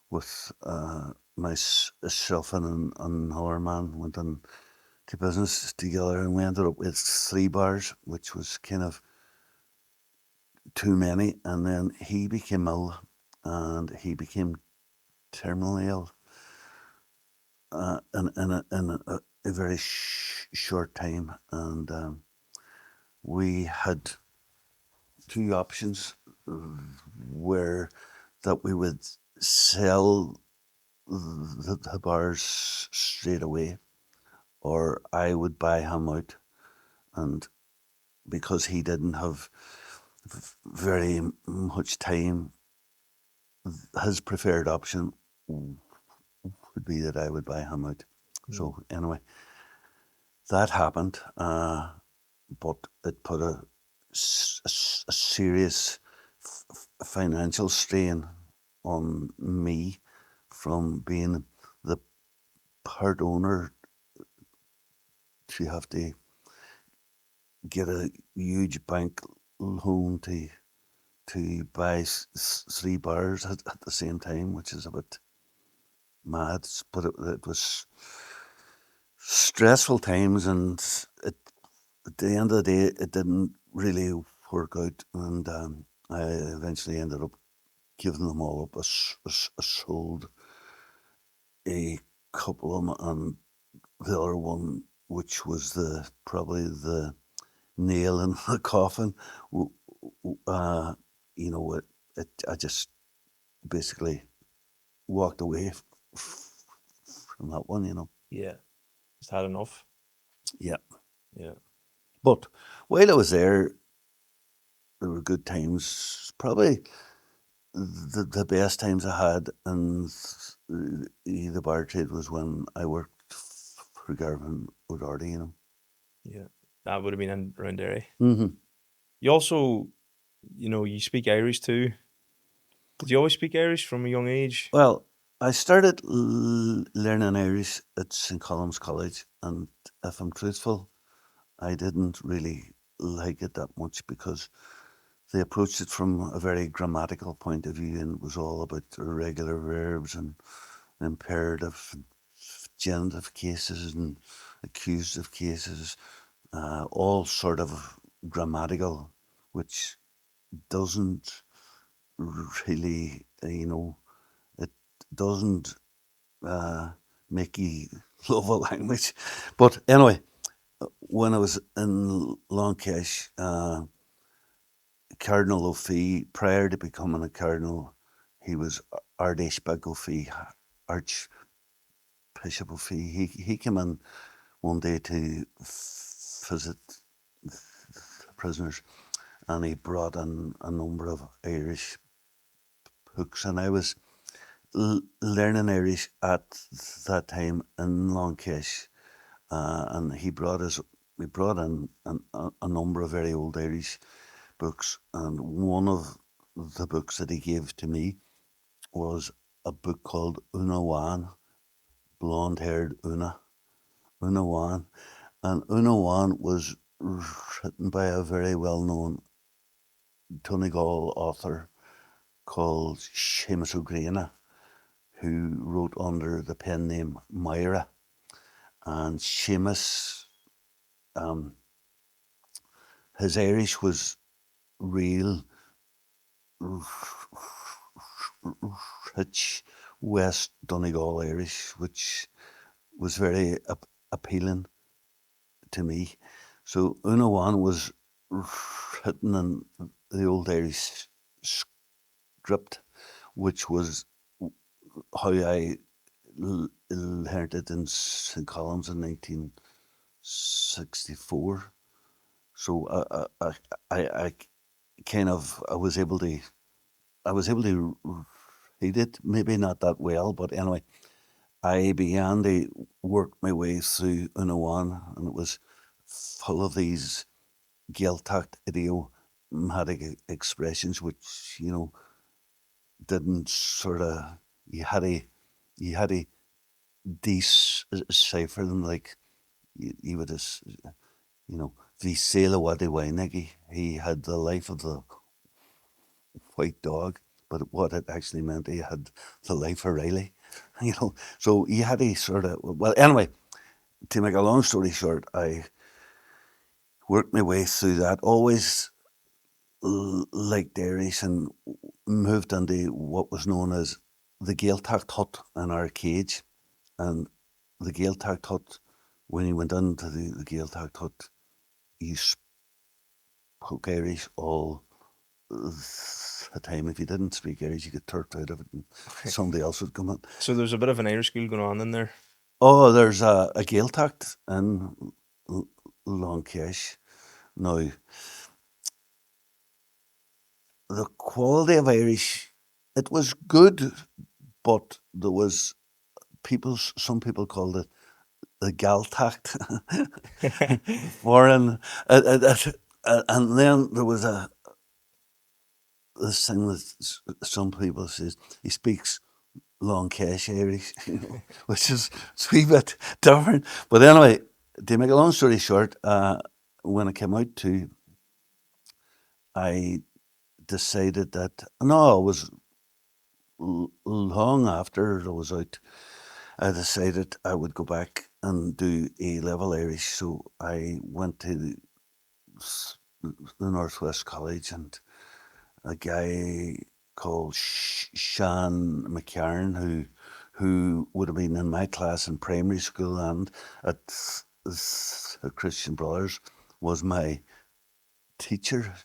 with myself and another man went on to business together, and we ended up with 3 bars, which was kind of too many. And then he became ill, and he became terminally ill in a very short time. And we had 2 options, where that we would sell the bars straight away, or I would buy him out and because he didn't have very much time, his preferred option would be that I would buy him out. So anyway, that happened, but it put a serious financial strain on me from being the part owner to have to get a huge bank loan to buy three bars at the same time, which is a bit mad. But it was stressful times, and at the end of the day, it didn't really work out, and I eventually ended up giving them all up. I sold a couple of them, and the other one, which was probably the nail in the coffin, uh, I just basically walked away from that one. Yeah. Just had enough. Yeah. Yeah. But while I was there were good times. Probably the best times I had in the bar trade was when I worked for Garvin O'Doherty. Yeah. That would have been around Derry. Mm-hmm. You also, you speak Irish too. Did you always speak Irish from a young age? Well, I started learning Irish at St. Colum's College, and if I'm truthful, I didn't really like it that much because they approached it from a very grammatical point of view, and it was all about irregular verbs and imperative, and genitive cases and accusative cases, all sort of grammatical, which doesn't really, it doesn't make you love a language. But anyway, when I was in Longcash, Cardinal O'Fee, prior to becoming a cardinal, he was Ardeshbag O'Fee, Archbishop O'Fee. He came in one day to visit prisoners, and he brought in a number of Irish books, and I was learning Irish at that time in Longcash, and he brought in a number of very old Irish books, and one of the books that he gave to me was a book called Una Wan, blonde-haired Una Wan, and Una Wan was written by a very well-known Donegal author called Seamus O'Grady, who wrote under the pen name Myra. And Seamus, his Irish was real rich West Donegal Irish, which was very appealing to me. So Una Wan was written in the old Irish script, which was how I learned it in St. Colum's in 1964. So I kind of I was able to read it, maybe not that well, but anyway, I began to work my way through Una Wan, and it was full of these Gaeltacht idiomatic expressions, which didn't sort of you had to decipher them, like you would just the sailor what they he had the life of the white dog, but what it actually meant, he had the life of Riley. So you had to sort of, well, anyway, to make a long story short, I worked my way through that, always liked Irish, and moved into what was known as the Gaeltacht hut in our cage. And the Gaeltacht hut, when you went into the Gaeltacht hut, you spoke Irish all the time. If you didn't speak Irish, you get turked out of it, and somebody else would come in. So there's a bit of an Irish school going on in there. Oh, there's a Gaeltacht in Longcash, Now, the quality of Irish, it was good, but there was some people called it the Galtacht, foreign, and then there was this thing that some people says he speaks long cash Irish, which is it's a wee bit different. But anyway, to make a long story short, when I came out to, I decided that no, it was long after I was out. I decided I would go back and do A level Irish, so I went to the Northwest College, and a guy called Sean McCarran, who would have been in my class in primary school and at Christian Brothers, was my teacher.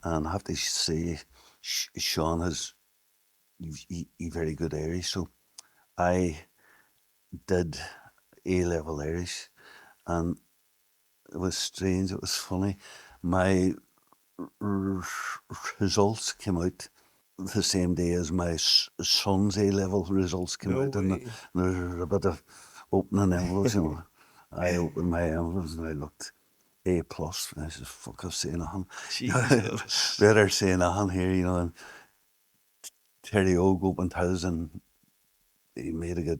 And I have to say, Sean has very good Irish. So I did A level Irish, and it was strange. It was funny. My results came out the same day as my son's A level results came No out, and way. there's a bit of opening envelopes. I opened my envelopes and I looked A plus. And I said, "Fuck, I've seen nothing. Jesus. Better say nothing here, And Terry opened his, and he made a good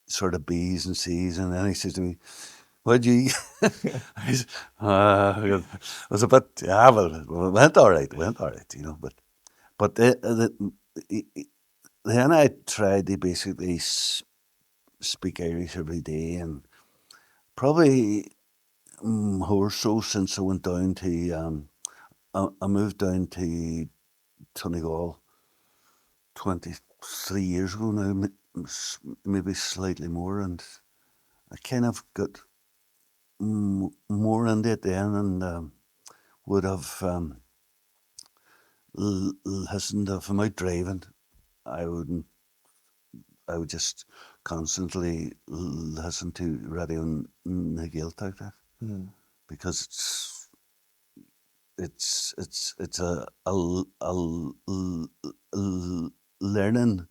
sort of B's and C's, and then he says to me, "What'd you?" I said, it was a bit, yeah, well, it went all right, but then I tried to basically speak Irish every day, and probably more so since I went down to, I moved down to Donegal 23 years ago now, maybe slightly more, and I kind of got more into it then, and would have listened if I'm out driving. I wouldn't. I would just constantly listen to radio na Gaeltacht because it's learning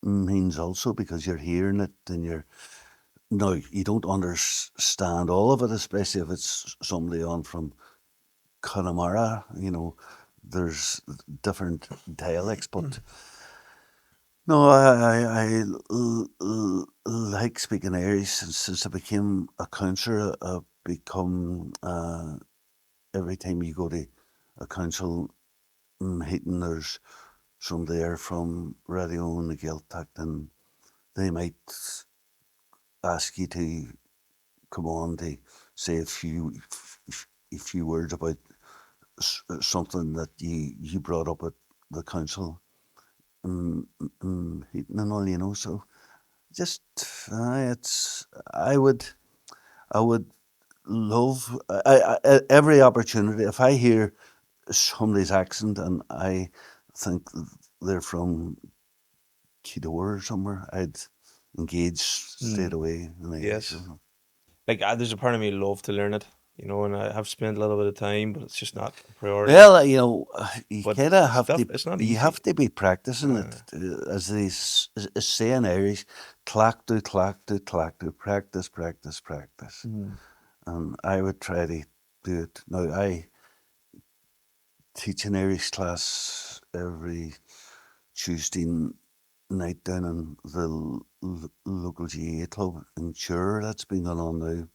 means also because you're hearing it and you're no, you don't understand all of it, especially if it's somebody on from Connemara. There's different dialects, but no, like speaking Irish since I became a councillor. I've become every time you go to a council meeting, there's some there from Radio na Gaeltacht, and they might ask you to come on to say a few words about something that you brought up at the council meeting and all, So just it's I would love every opportunity. If I hear somebody's accent and I think they're from Kildare or somewhere, I'd engage straight away in Irish. Yes. Like, there's a part of me love to learn it, and I have spent a little bit of time, but it's just not a priority. Well, you But kind of it's have tough. to. It's not You have easy. to be practicing Uh, it, as they say in Irish, clack do, practice, practice, practice. And I would try to do it. Now, I teach an Irish class every Tuesday night down in the local GAA club in Sure. That's been going on now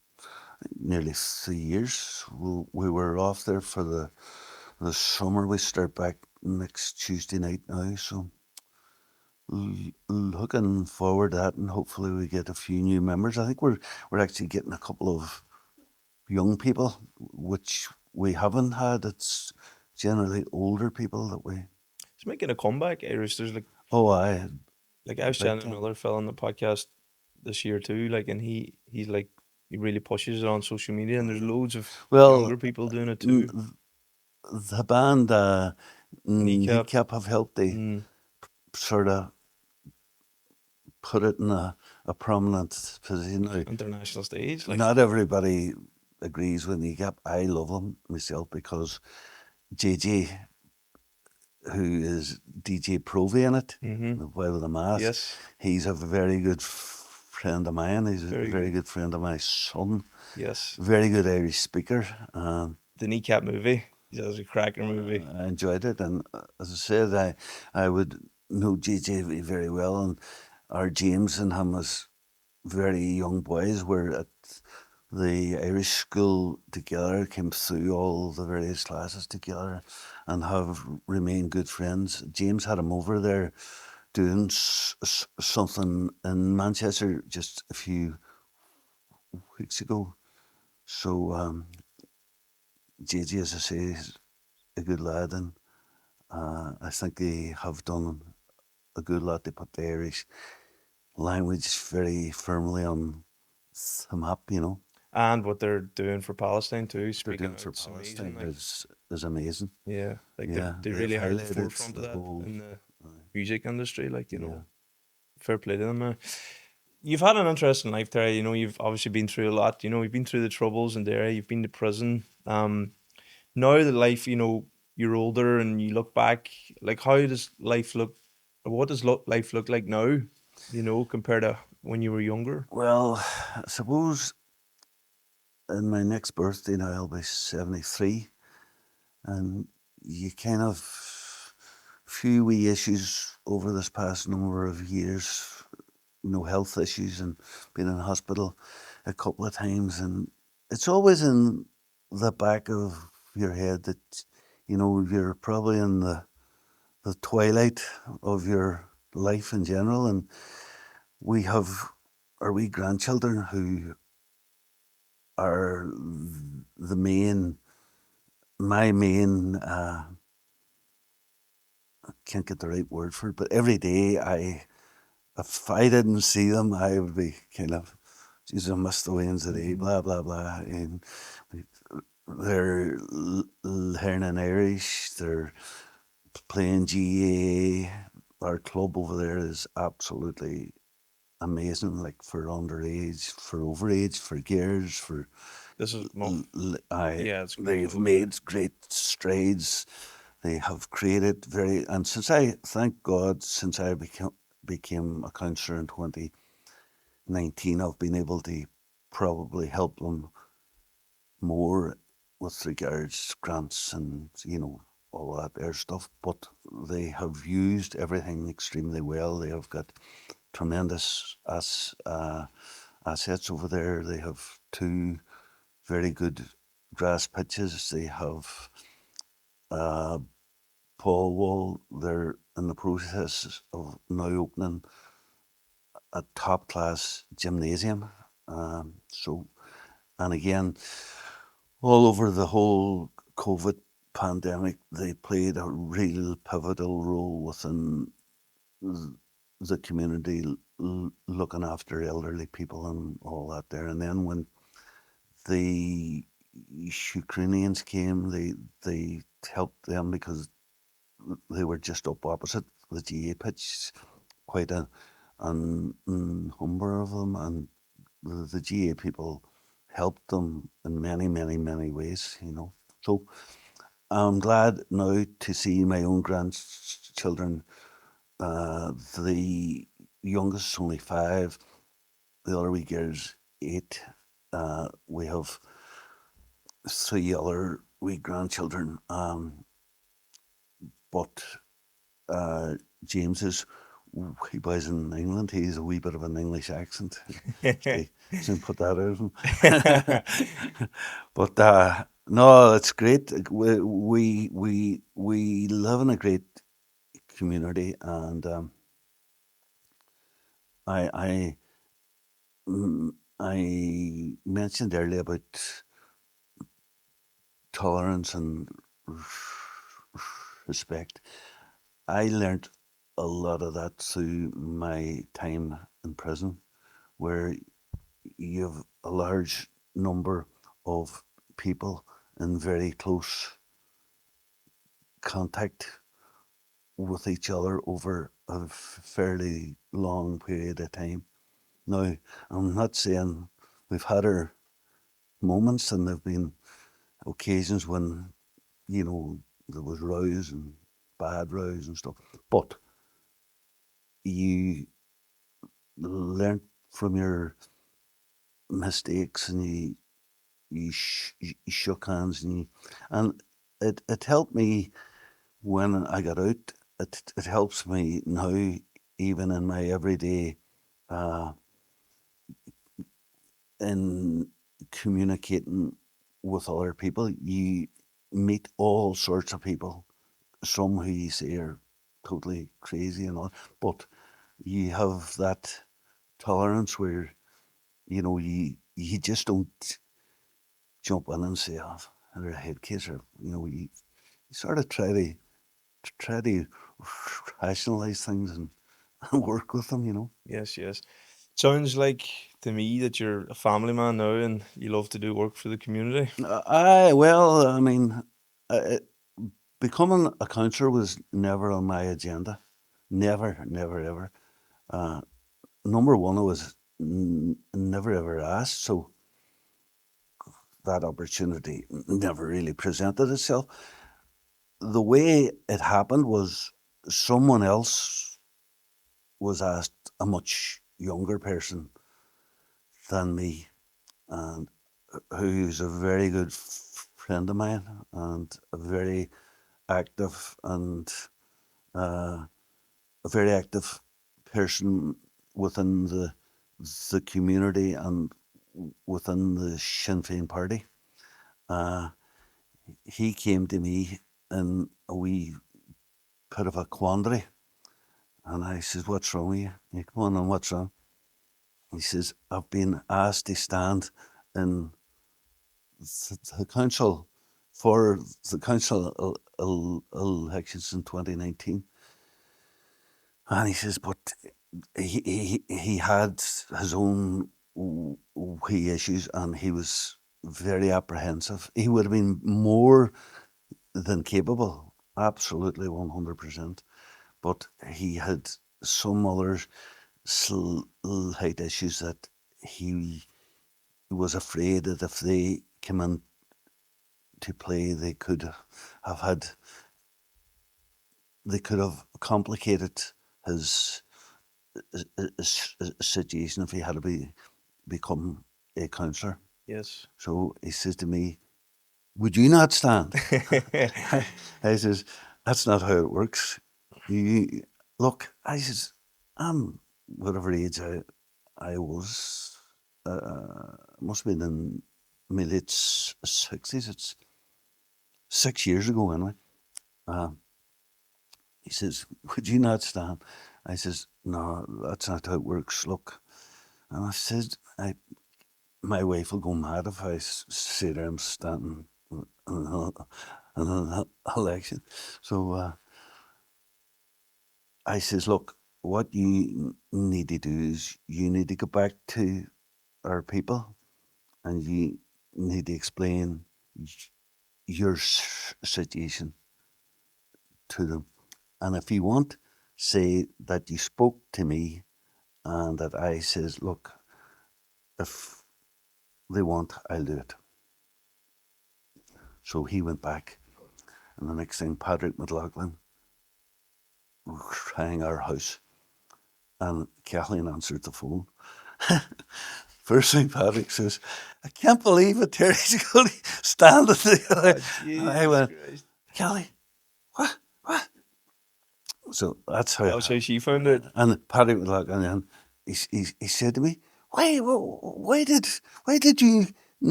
nearly 3 years. We were off there for the summer. We start back next Tuesday night now, so looking forward to that, and hopefully we get a few new members. I think we're actually getting a couple of young people, which we haven't had. It's generally older people that we. it's making a comeback, Irish. There's Oh, I I was big chatting to time. another fella on the podcast this year too, and he's like he really pushes it on social media, and there's loads of Well, younger people doing it too. the band Kneecap, Kneecap have helped the mm, sort of put it in a prominent position now. international stage, like Not everybody agrees with me. Yep, I love him myself because JJ, who is DJ Provy in it, Mm-hmm. the boy with the mask, Yes. he's a very good friend of mine. He's a Very very good. good friend of my son. Yes. Very good Irish speaker. The kneecap movie. That was a cracker movie. I enjoyed it, and as I said, I would know JJ very well, and our James and him as very young boys were at the Irish school together, came through all the various classes together, and have remained good friends. James had him over there doing something in Manchester just a few weeks ago. So JJ, as I say, is a good lad, and I think they have done a good lot to put the Irish language very firmly on the map. And what they're doing for Palestine too, They're speaking doing out, for it's amazing. Palestine Like, is amazing. yeah, like Yeah, they they've really are at the highlighted forefront of the that whole. in the Uh, music industry. Like, yeah, fair play to them. You've had an interesting life, Terry. You've obviously been through a lot. You've been through the troubles in Derry. You've been to prison. Now that life, you're older and you look back, like how does life look? What does life look like now? Compared to when you were younger. well, I suppose in my next birthday now I'll be 73, and you kind of few wee issues over this past number of years, health issues and been in hospital a couple of times, and it's always in the back of your head that you're probably in the twilight of your life in general, and we have our wee grandchildren who are the main my main can't get the right word for it, but every day if I didn't see them, I would be kind of, Jesus, I missed the wins today, Hmm. blah, blah, blah. And they're learning Irish, they're playing GAA. Our club over there is absolutely amazing, like for underage, for overage, for gears, for This is yeah, it's they've incredible over there. made great strides. They have created and since I thank God, since I became a counsellor in 2019, I've been able to probably help them more with regards to grants and all that there stuff. But they have used everything extremely well. They have got tremendous assets over there. They have two very good grass pitches. They have uh, Paul Wall. They're in the process of now opening a top class gymnasium. So, and again, all over the whole COVID pandemic, they played a real pivotal role within the community, looking after elderly people and all that there. And then when the Ukrainians came, they helped them because they were just up opposite the GA pitch, quite a number of them, and the GA people helped them in many, many, many ways. So I'm glad now to see my own grandchildren. The youngest is only 5, the other wee girl's 8. We have 3 other wee grandchildren, but uh, James is he boys in England. He's a wee bit of an English accent. They soon put that out of him. But no, it's great. We live in a great community, and I I I mentioned earlier about tolerance and respect. I learned a lot of that through my time in prison, where you have a large number of people in very close contact with each other over a fairly long period of time. Now, I'm not saying we've had our moments, and there've been occasions when, you know, there was rows and bad rows and stuff. But you learn from your mistakes, and you shook hands, and it helped me when I got out. It helps me now, even in my everyday, uh, in communicating with other people. You meet all sorts of people, some who you say are totally crazy and all, but you have that tolerance where, you know, you just don't jump in and say, oh, they're a head case, or, you know, you sort of try to rationalize things and, and work with them, you know. Yes, yes. Sounds like to me that you're a family man now and you love to do work for the community. Well, I mean, uh, becoming a counsellor was never on my agenda. Never, never, ever. Uh, Number one, I was never ever asked, so that opportunity never really presented itself. The way it happened was someone else was asked, a much younger person than me, and who's a very good friend of mine and a very active and uh, a very active person within the community and within the Sinn Féin party. Uh, he came to me in a wee bit of a quandary, and I says, "What's wrong with you?" He come on, and what's wrong? He says, "I've been asked to stand in the council for the council elections in 2019." And he says, but he had his own wee issues, and he was very apprehensive. He would have been more than capable, absolutely 100%. But he had some other slight issues that he was afraid that if they came in to play, have had they could have complicated his, his situation if he had to become a counsellor. Yes. So he says to me, "Would you not stand?" I says, "That's not how it works. You look." I says, "I'm whatever age I was. Must have been in my late sixties. It's 6 years ago anyway." Uh, he says, "Would you not stand?" I says, "No, that's not how it works. Look." And I said, "My wife will go mad if I say that I'm standing in an election." So I says, "Look, what you need to do is you need to go back to our people, and you need to explain your situation to them. And if you want, say that you spoke to me and that I says, look, if they want, I'll do it." So he went back, and the next thing, Patrick McLaughlin rang our house, and Kathleen answered the phone. First thing Patrick says, "I can't believe it, Terry's going to stand at the..." Oh, And I Jesus went, Christ. "Kelly, what? What?" So that's how That it was how happened. she found it. And Patrick McLaughlin, and he said to me, why did you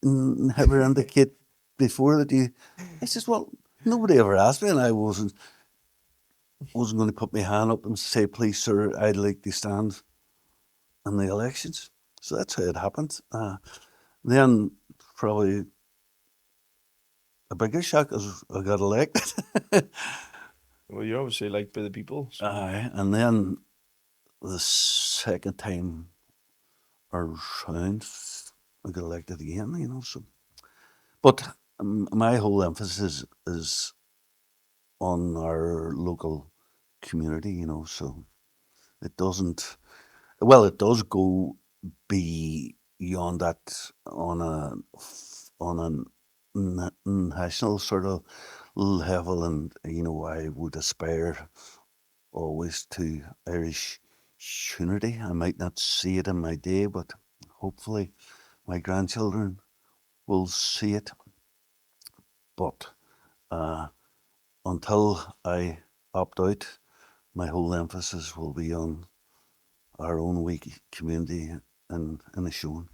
never indicate before that you..." I says, "Well, nobody ever asked me, and I wasn't going to put my hand up and say, 'Please, sir, I'd like to stand in the elections.'" So that's how it happened. Then probably a bigger shock is I got elected. Well, you're obviously liked by the people. So. And then the second time around, I got elected again, you know. So, but my whole emphasis is on our local community, you know. So it doesn't. Well, it does go beyond beyond that on a national sort of level, and I would aspire always to Irish unity. I might not see it in my day, but hopefully my grandchildren will see it. But until I opt out, my whole emphasis will be on our own wee community and Inishowen.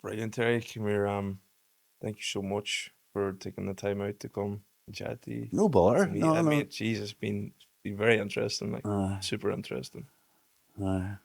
Brilliant, Terry. Come here. Thank you so much for taking the time out to come and chat No to bother. me. No, I no. mean, Jesus, been very interesting, like super interesting. Aye.